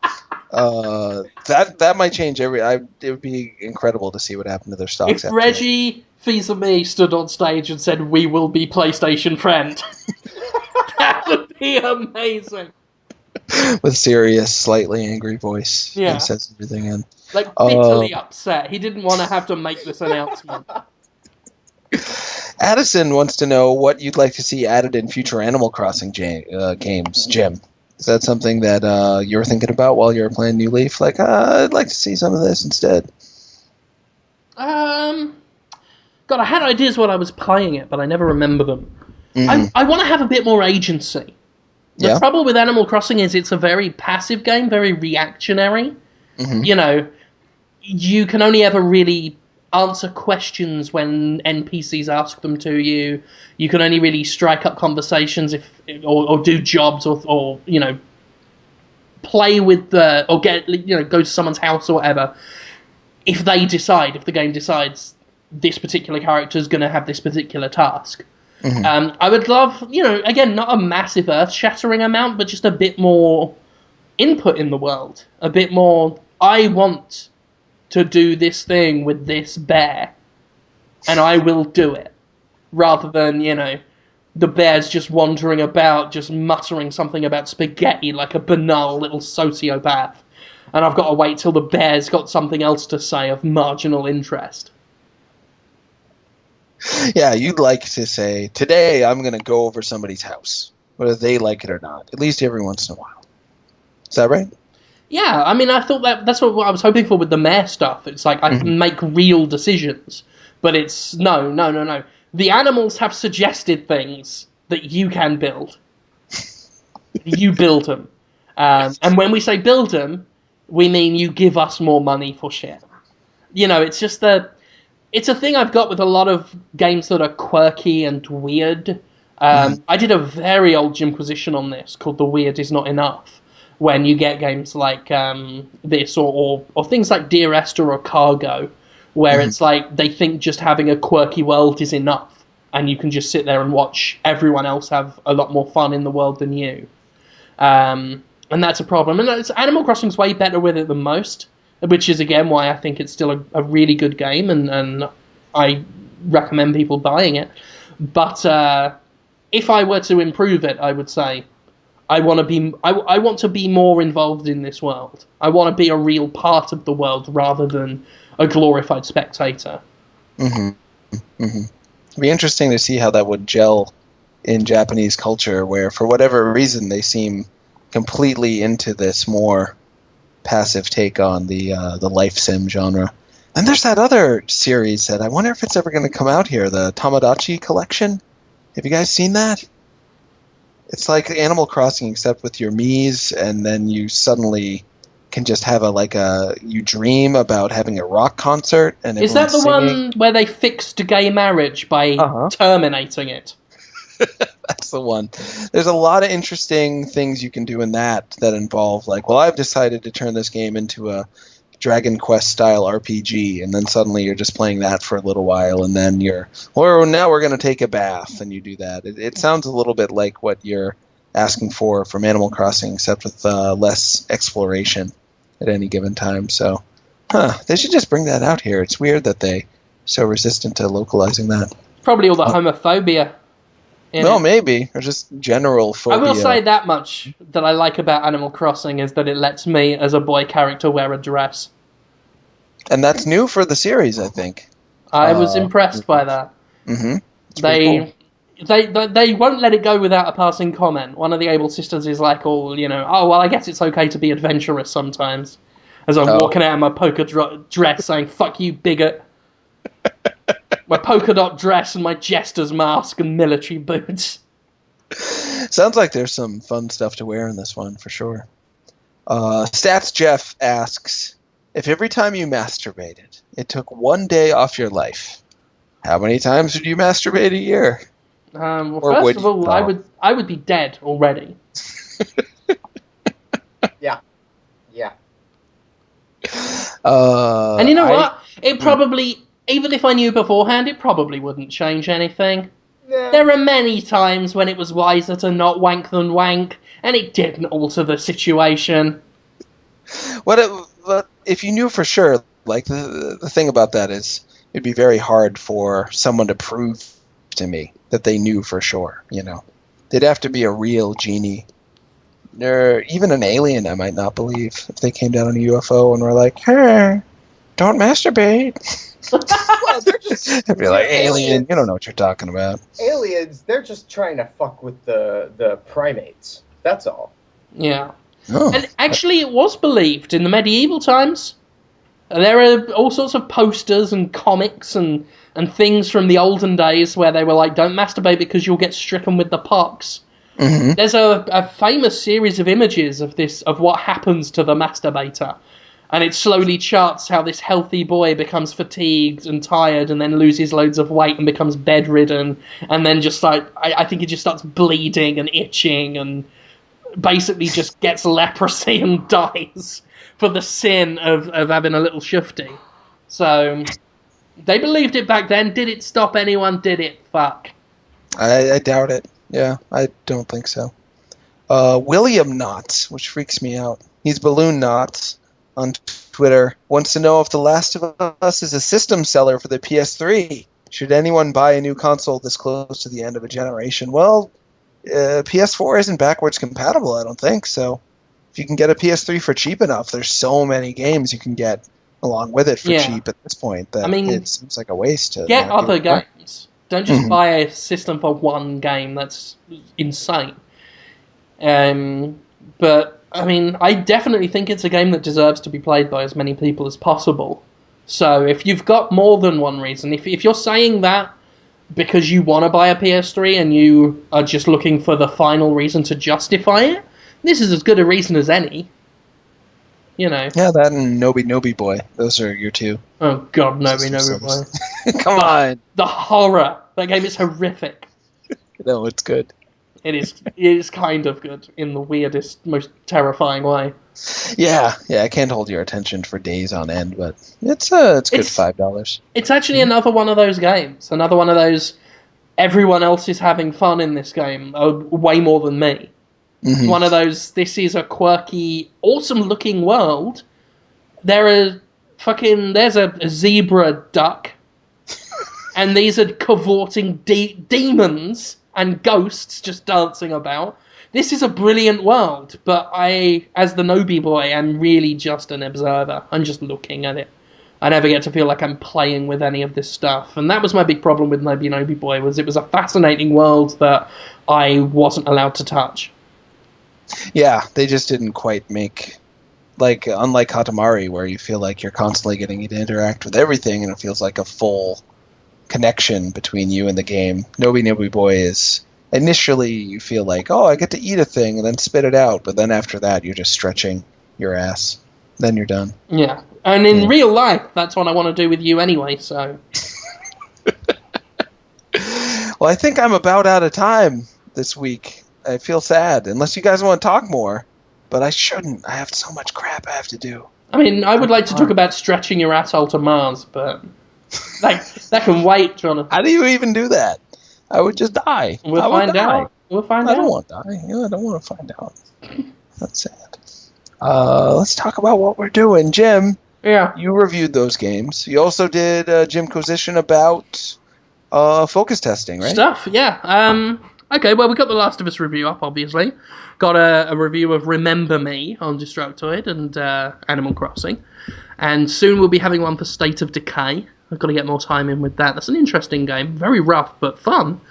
That might change it would be incredible to see what happened to their stocks. If Reggie Fils-Aimé stood on stage and said, we will be PlayStation friend, that would be amazing. With serious, slightly angry voice. Yeah. He says everything in. Like, bitterly upset. He didn't want to have to make this announcement. Addison wants to know what you'd like to see added in future Animal Crossing games, Jim. Is that something that you were thinking about while you were playing New Leaf? Like, I'd like to see some of this instead. God, I had ideas while I was playing it, but I never remember them. Mm-hmm. I want to have a bit more agency. The trouble with Animal Crossing is it's a very passive game, very reactionary. Mm-hmm. You know, you can only ever really answer questions when NPCs ask them to you. You can only really strike up conversations or do jobs or you know, play with or get, you know, go to someone's house or whatever. If the game decides this particular character is going to have this particular task. Mm-hmm. I would love, you know, again, not a massive earth-shattering amount, but just a bit more input in the world. A bit more, I want to do this thing with this bear, and I will do it. Rather than, you know, the bear's just wandering about, just muttering something about spaghetti like a banal little sociopath. And I've got to wait till the bear's got something else to say of marginal interest. Yeah, you'd like to say, today I'm going to go over somebody's house, whether they like it or not, at least every once in a while. Is that right? Yeah, I mean, I thought that's what I was hoping for with the mayor stuff. It's like, I can make real decisions, but it's, no. The animals have suggested things that you can build. You build them. And when we say build them, we mean you give us more money for shit. You know, it's just it's a thing I've got with a lot of games that are quirky and weird. I did a very old Jimquisition on this called The Weird Is Not Enough, when you get games like this or things like Dear Esther or Cargo, where it's like they think just having a quirky world is enough, and you can just sit there and watch everyone else have a lot more fun in the world than you. And that's a problem. And Animal Crossing's way better with it than most, which is, again, why I think it's still a really good game, and I recommend people buying it. But if I were to improve it, I would say I want to be more involved in this world. I want to be a real part of the world rather than a glorified spectator. Mm-hmm. Mm-hmm. It'd be interesting to see how that would gel in Japanese culture, where for whatever reason they seem completely into this more passive take on the life sim genre. And there's that other series that I wonder if it's ever going to come out here, the Tamagotchi collection. Have you guys seen that? It's like Animal Crossing except with your Miis, and then you suddenly can just have you dream about having a rock concert and is that the singing. One where they fixed gay marriage by terminating it? That's the one. There's a lot of interesting things you can do in that involve, like, well, I've decided to turn this game into a Dragon Quest style RPG, and then suddenly you're just playing that for a little while, and then now we're going to take a bath, and you do that. It sounds a little bit like what you're asking for from Animal Crossing, except with less exploration at any given time. So, they should just bring that out here. It's weird that they're so resistant to localizing that. Probably all the homophobia. Maybe. Or just general phobia. I will say that much that I like about Animal Crossing is that it lets me, as a boy character, wear a dress. And that's new for the series, I think. I was impressed by that. Mm-hmm. They won't let it go without a passing comment. One of the Able sisters is like, oh, well, I guess it's okay to be adventurous sometimes. As I'm walking out in my polka dress saying, fuck you, bigot. My polka dot dress and my jester's mask and military boots. Sounds like there's some fun stuff to wear in this one, for sure. Stats Jeff asks, if every time you masturbated, it took one day off your life, how many times would you masturbate a year? Well, first of all, I would be dead already. And you know what? It probably, even if I knew beforehand, it probably wouldn't change anything. Yeah. There are many times when it was wiser to not wank than wank, and it didn't alter the situation. But if you knew for sure, like the thing about that is, it'd be very hard for someone to prove to me that they knew for sure. You know, they'd have to be a real genie, or even an alien. I might not believe if they came down on a UFO and were like, "Hey, don't masturbate." Well, they're just. They'd be like, "Alien, you don't know what you're talking about." Aliens, they're just trying to fuck with the primates. That's all. Yeah. Oh. And actually, it was believed in the medieval times. There are all sorts of posters and comics and things from the olden days where they were like, don't masturbate because you'll get stricken with the pox. Mm-hmm. There's a famous series of images of what happens to the masturbator. And it slowly charts how this healthy boy becomes fatigued and tired and then loses loads of weight and becomes bedridden. And then just like, I think he just starts bleeding and itching and basically just gets leprosy and dies for the sin of having a little shifty. So, they believed it back then. Did it stop anyone? Did it? Fuck. I doubt it. Yeah, I don't think so. William Knotts, which freaks me out. He's Balloon Knotts on Twitter, wants to know if The Last of Us is a system seller for the PS3. Should anyone buy a new console this close to the end of a generation? Well, PS4 isn't backwards compatible, I don't think, so if you can get a PS3 for cheap enough, there's so many games you can get along with it for cheap at this point that it seems like a waste to get other games. Don't just buy a system for one game. That's insane. But I mean, I definitely think it's a game that deserves to be played by as many people as possible. So if you've got more than one reason, if you're saying that because you want to buy a PS3 and you are just looking for the final reason to justify it, this is as good a reason as any. You know. Yeah, that and Nobi Boy. Those are your two. Oh god, Nobi Boy. Come on. The horror. That game is horrific. No, it's good. It is kind of good in the weirdest, most terrifying way. Yeah, I can't hold your attention for days on end, but it's good $5. It's actually another one of those games. Another one of those, everyone else is having fun in this game, way more than me. Mm-hmm. One of those, this is a quirky, awesome-looking world. There's a zebra duck, and these are cavorting demons and ghosts just dancing about. This is a brilliant world, but I, as the Nobi Boy, am really just an observer. I'm just looking at it. I never get to feel like I'm playing with any of this stuff. And that was my big problem with Nobi Boy, was it was a fascinating world that I wasn't allowed to touch. Yeah, they just didn't quite make... Like, unlike Katamari, where you feel like you're constantly getting to interact with everything, and it feels like a full connection between you and the game. Nobi Boy is... Initially, you feel like, oh, I get to eat a thing and then spit it out, but then after that, you're just stretching your ass. Then you're done. Yeah, and in real life, that's what I want to do with you anyway, so... Well, I think I'm about out of time this week. I feel sad, unless you guys want to talk more. But I shouldn't. I have so much crap I have to do. I mean, I would like to talk about stretching your asshole to Mars, but that can wait, Jonathan. How do you even do that? I would just die. We'll find out. I don't want to die. Yeah, I don't want to find out. That's sad. Let's talk about what we're doing. Jim, you reviewed those games. You also did a Jimquisition about focus testing, right? Stuff, yeah. Okay, well, we got the Last of Us review up, obviously. Got a review of Remember Me on Destructoid and Animal Crossing. And soon we'll be having one for State of Decay. I've got to get more time in with that. That's an interesting game. Very rough, but fun.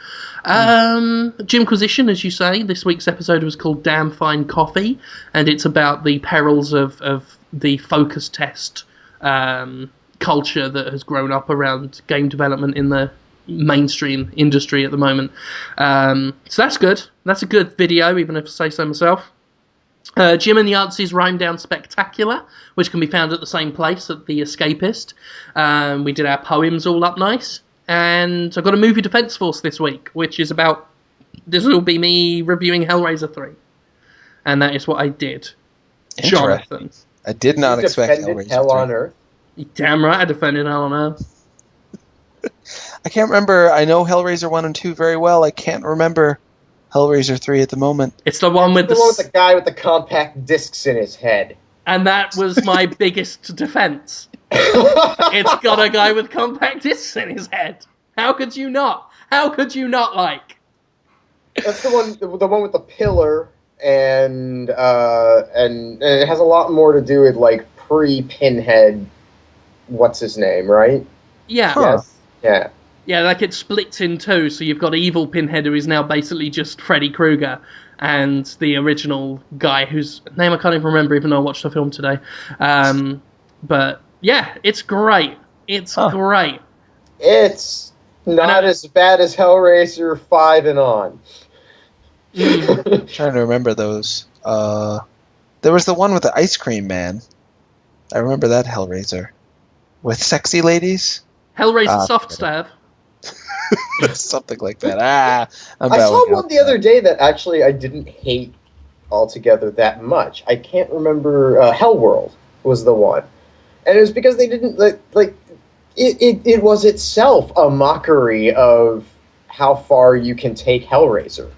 Jimquisition, as you say. This week's episode was called Damn Fine Coffee. And it's about the perils of the focus test culture that has grown up around game development in the mainstream industry at the moment. So that's good. That's a good video, even if I say so myself. Jim and the Artsies Rhyme Down Spectacular, which can be found at the same place at The Escapist. We did our poems all up nice. And I've got a movie Defense Force this week, which is about... This will be me reviewing Hellraiser 3. And that is what I did. Jonathan. I did not expect Hellraiser Hell 3. on Earth. You're damn right I defended Hell on Earth. I can't remember. I know Hellraiser 1 and 2 very well. I can't remember Hellraiser 3 at the moment. It's the one with the guy with the compact discs in his head. And that was my biggest defense. It's got a guy with compact discs in his head. How could you not? How could you not like? That's the one with the pillar, and it has a lot more to do with like pre-Pinhead. What's his name, right? Yeah. Huh. Yes. Yeah. Yeah, like it splits in two, so you've got evil Pinhead, who is now basically just Freddy Krueger, and the original guy whose name I can't even remember, even though I watched the film today. But yeah, it's great. It's great. It's not as bad as Hellraiser 5 and on. I'm trying to remember those. There was the one with the ice cream man. I remember that Hellraiser. With sexy ladies? Hellraiser Soft Stab. Something like that. I saw one the other day that actually I didn't hate altogether that much. I can't remember. Hellworld was the one. And it was because they didn't, it was itself a mockery of how far you can take Hellraiser.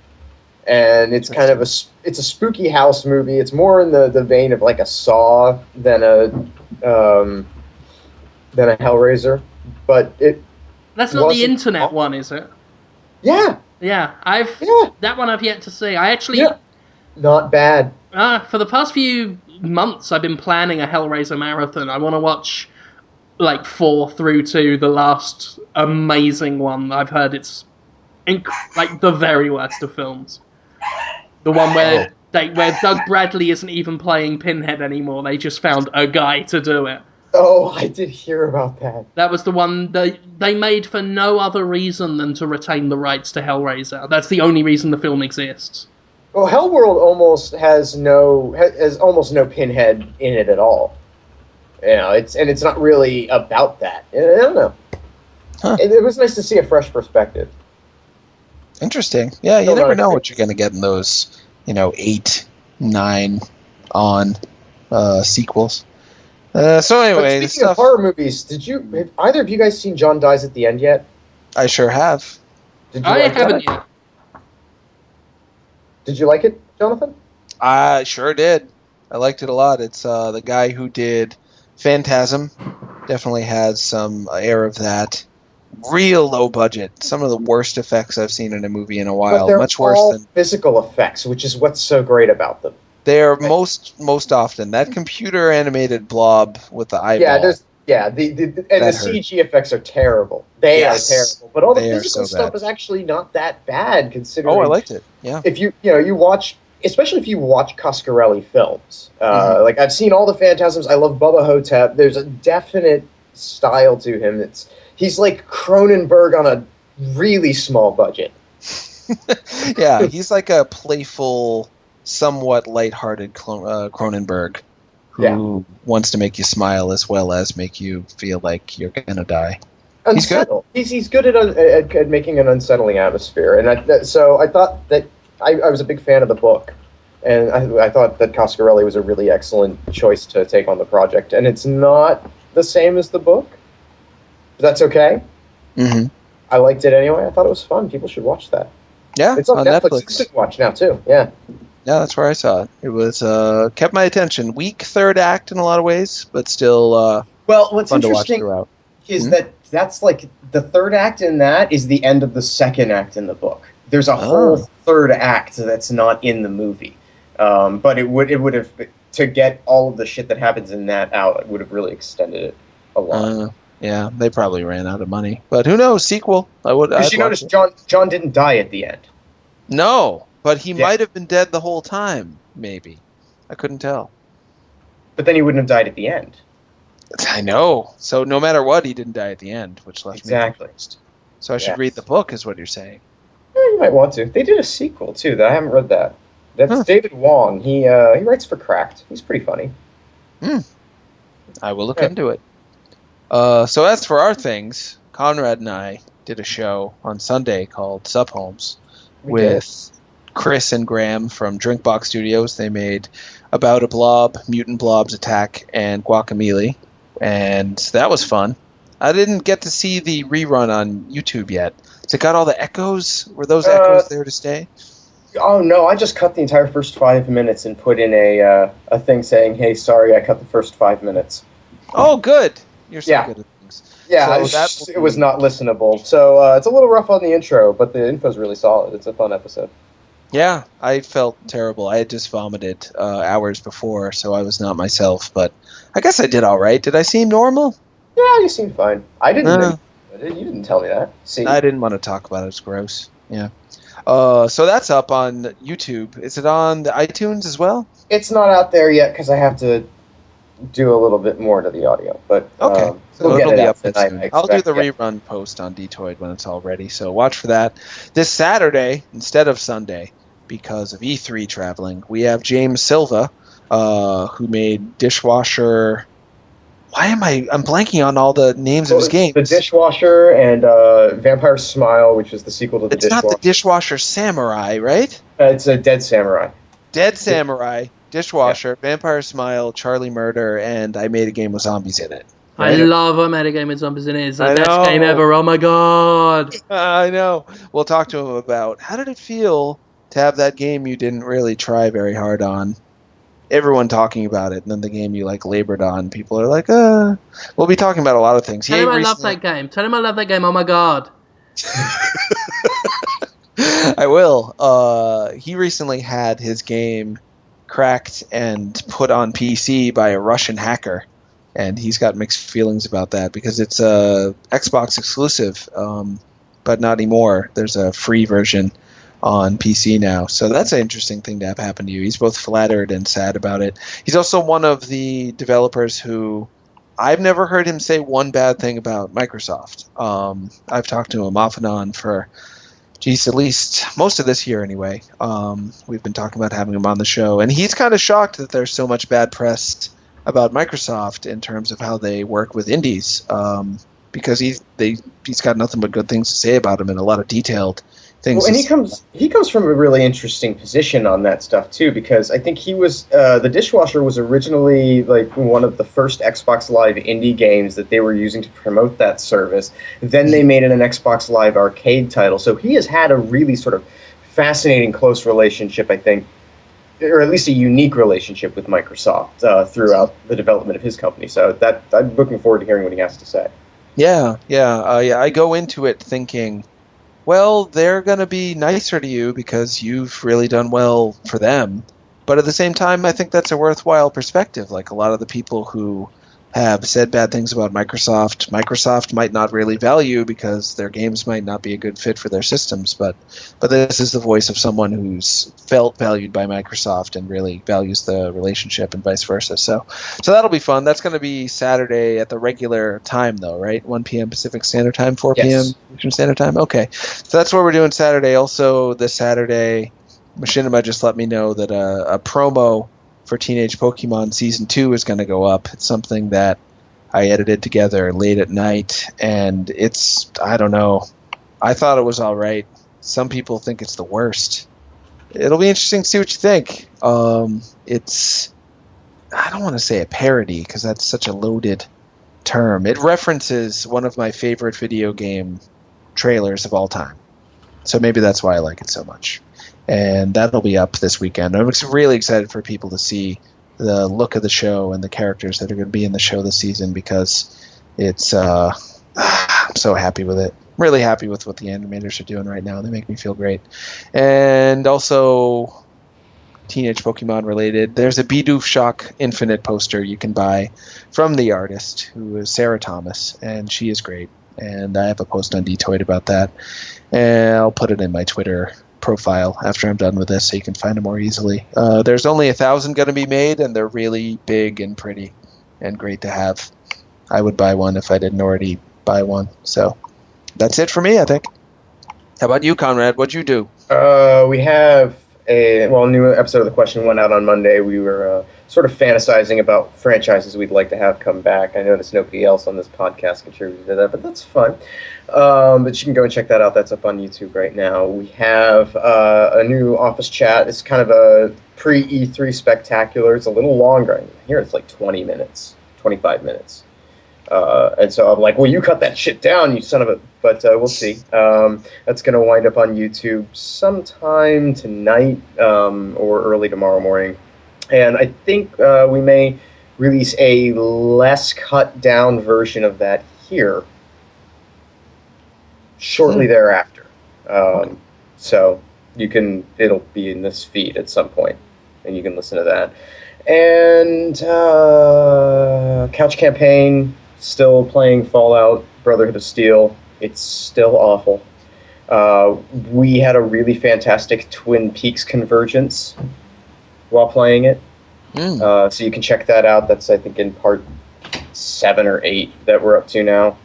And it's kind of it's a spooky house movie. It's more in the vein of like a Saw than a Hellraiser. But that's not the internet one, is it? Yeah. Yeah, that one I've yet to see. I actually not bad. For the past few months, I've been planning a Hellraiser marathon. I want to watch like 4 through to the last amazing one. I've heard it's like the very worst of films. The one where Doug Bradley isn't even playing Pinhead anymore. They just found a guy to do it. Oh, I did hear about that. That was the one they made for no other reason than to retain the rights to Hellraiser. That's the only reason the film exists. Well, Hellworld almost has almost no Pinhead in it at all. You know, it's not really about that. I don't know. Huh. It was nice to see a fresh perspective. Interesting. Yeah, you never know what you're going to get in those, 8, 9 on sequels. So anyway, speaking of horror movies, have either of you guys seen John Dies at the End yet? I sure have. I haven't yet. Did you like it, Jonathan? I sure did. I liked it a lot. It's the guy who did Phantasm. Definitely has some air of that. Real low budget. Some of the worst effects I've seen in a movie in a while. But they're much worse all than physical effects, which is what's so great about them. They're most often that computer animated blob with the eyeball. The CG effects are terrible. They are terrible. But all the physical stuff is actually not that bad considering. Oh, I liked it. Yeah. If you watch, especially if you watch Coscarelli films, like I've seen all the Phantasms. I love Bubba Hotep. There's a definite style to him. He's like Cronenberg on a really small budget. Yeah, he's like a playful, somewhat lighthearted Cronenberg who wants to make you smile as well as make you feel like you're gonna die. He's good. He's good at making an unsettling atmosphere, and so I thought that I was a big fan of the book, and I thought that Coscarelli was a really excellent choice to take on the project. And it's not the same as the book, but that's okay. Mm-hmm. I liked it anyway. I thought it was fun. People should watch that. Yeah, it's on Netflix. You can watch now too. Yeah. Yeah, that's where I saw it. It was kept my attention. Weak third act in a lot of ways, but still what's fun to watch interesting throughout. Is that's like the third act in that is the end of the second act in the book. There's a whole third act that's not in the movie, but it would have, to get all of the shit that happens in that out, it would have really extended it a lot. Yeah, they probably ran out of money, but who knows? Sequel, I would. Because you notice John didn't die at the end. No, but he might have been dead the whole time. Maybe I couldn't tell. But then he wouldn't have died at the end. I know. So no matter what, he didn't die at the end, which left me confused. So I should read the book, is what you're saying. Yeah, you might want to. They did a sequel too. I haven't read that. That's David Wong. He writes for Cracked. He's pretty funny. I will look into it. So as for our things, Conrad and I did a show on Sunday called Sub Holmes with Chris and Graham from Drinkbox Studios. They made About a Blob, Mutant Blobs Attack, and Guacamelee, and that was fun. I didn't get to see the rerun on YouTube yet. Has it got all the echoes? Were those echoes there to stay? Oh no, I just cut the entire first 5 minutes and put in a thing saying, "Hey, sorry, I cut the first 5 minutes." Oh, good. You're so good at things. Yeah, so it was not listenable. So it's a little rough on the intro, but the info's really solid. It's a fun episode. Yeah, I felt terrible. I had just vomited hours before, so I was not myself. But I guess I did all right. Did I seem normal? Yeah, you seemed fine. I didn't know. You didn't tell me that. See, I didn't want to talk about it. It's gross. Yeah. So that's up on YouTube. Is it on the iTunes as well? It's not out there yet because I have to do a little bit more to the audio. But okay, so it'll be up soon. I'll do the rerun post on Podtoid when it's all ready. So watch for that this Saturday instead of Sunday because of E3 traveling. We have James Silva, who made Dishwasher. I'm blanking on all the names of his games. The Dishwasher and Vampire Smile, which is the sequel to the Dishwasher. It's not the Dishwasher Samurai, right? It's a Dead Samurai. Dead Samurai, Dishwasher, Vampire Smile, Charlie Murder, and I Made a Game with Zombies in it. Right? I love I Made a Game with Zombies in it. It's the best game ever. Oh my god! I know. We'll talk to him about how did it feel to have that game you didn't really try very hard on. Everyone talking about it, and then the game you labored on. People are like, We'll be talking about a lot of things. Tell him I love that game. Tell him I love that game. Oh my god. I will. He recently had his game cracked and put on PC by a Russian hacker, and he's got mixed feelings about that because it's a Xbox exclusive, but not anymore. There's a free version on PC now. So that's an interesting thing to have happen to you. He's both flattered and sad about it. He's also one of the developers who I've never heard him say one bad thing about Microsoft. I've talked to him off and on for, at least most of this year anyway. We've been talking about having him on the show, and he's kind of shocked that there's so much bad press about Microsoft in terms of how they work with indies, because he's got nothing but good things to say about them and a lot of detailed things. Well, and he comes from a really interesting position on that stuff too, because I think he was the Dishwasher was originally one of the first Xbox Live indie games that they were using to promote that service. Then they made it an Xbox Live arcade title. So he has had a really sort of fascinating, close relationship, I think, or at least a unique relationship with Microsoft throughout the development of his company. So that I'm looking forward to hearing what he has to say. Yeah. I go into it thinking, well, they're going to be nicer to you because you've really done well for them. But at the same time, I think that's a worthwhile perspective. Like a lot of the people who have said bad things about Microsoft might not really value because their games might not be a good fit for their systems. But this is the voice of someone who's felt valued by Microsoft and really values the relationship and vice versa. So that'll be fun. That's going to be Saturday at the regular time, though, right? 1 p.m. Pacific Standard Time, 4 p.m. Eastern Standard Time? Okay. So that's what we're doing Saturday. Also, this Saturday, Machinima just let me know that a promo for Teenage Pokemon Season 2 is going to go up. It's something that I edited together late at night, and I don't know. I thought it was all right. Some people think it's the worst. It'll be interesting to see what you think. It's, I don't want to say a parody, because that's such a loaded term. It references one of my favorite video game trailers of all time. So maybe that's why I like it so much. And that'll be up this weekend. I'm really excited for people to see the look of the show and the characters that are going to be in the show this season because it's I'm so happy with it. Really happy with what the animators are doing right now. They make me feel great. And also Teenage Pokemon related, there's a Bidoof Shock Infinite poster you can buy from the artist, who is Sarah Thomas, and she is great. And I have a post on Podtoid about that. And I'll put it in my Twitter profile after I'm done with this so you can find them more easily. There's only 1,000 going to be made, and they're really big and pretty and great to have. I would buy one if I didn't already buy one. So that's it for me, I think. How about you, Conrad? What'd you do? We have a new episode of The Question went out on Monday. We were sort of fantasizing about franchises we'd like to have come back. I noticed nobody else on this podcast contributed to that, but that's fun. But you can go and check that out. That's up on YouTube right now. We have a new office chat. It's kind of a pre-E3 spectacular. It's a little longer. Here it's like 20 minutes, 25 minutes. And so I'm like, well, you cut that shit down, you son of a... But we'll see. That's going to wind up on YouTube sometime tonight or early tomorrow morning. And I think we may release a less cut-down version of that here shortly thereafter. Okay. So it'll be in this feed at some point, and you can listen to that. And Couch Campaign, still playing Fallout, Brotherhood of Steel. It's still awful. We had a really fantastic Twin Peaks convergence while playing it. So you can check that out. That's, I think, in part 7 or 8 that we're up to now.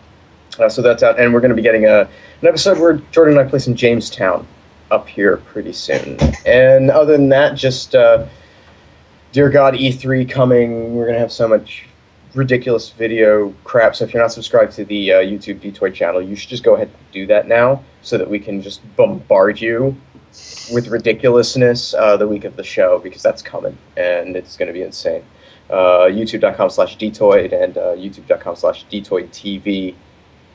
So that's out. And we're going to be getting an episode where Jordan and I play some Jamestown up here pretty soon. And other than that, just, dear God, E3 coming. We're going to have so much ridiculous video crap. So if you're not subscribed to the YouTube Podtoid channel, you should just go ahead and do that now so that we can just bombard you with ridiculousness the week of the show, because that's coming and it's going to be insane. YouTube.com/Dtoid and YouTube.com/DtoidTV.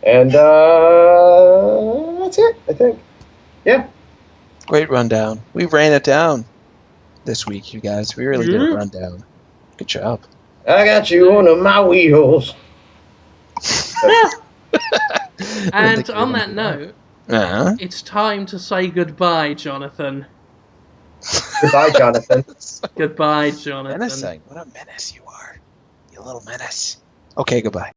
And that's it, I think. Yeah. Great rundown. We ran it down this week, you guys. We really did a rundown. Good job. I got you on my wheels. And on that note, it's time to say goodbye, Jonathan. Goodbye, Jonathan. Goodbye, Jonathan. Menacing. What a menace you are. You little menace. Okay, goodbye.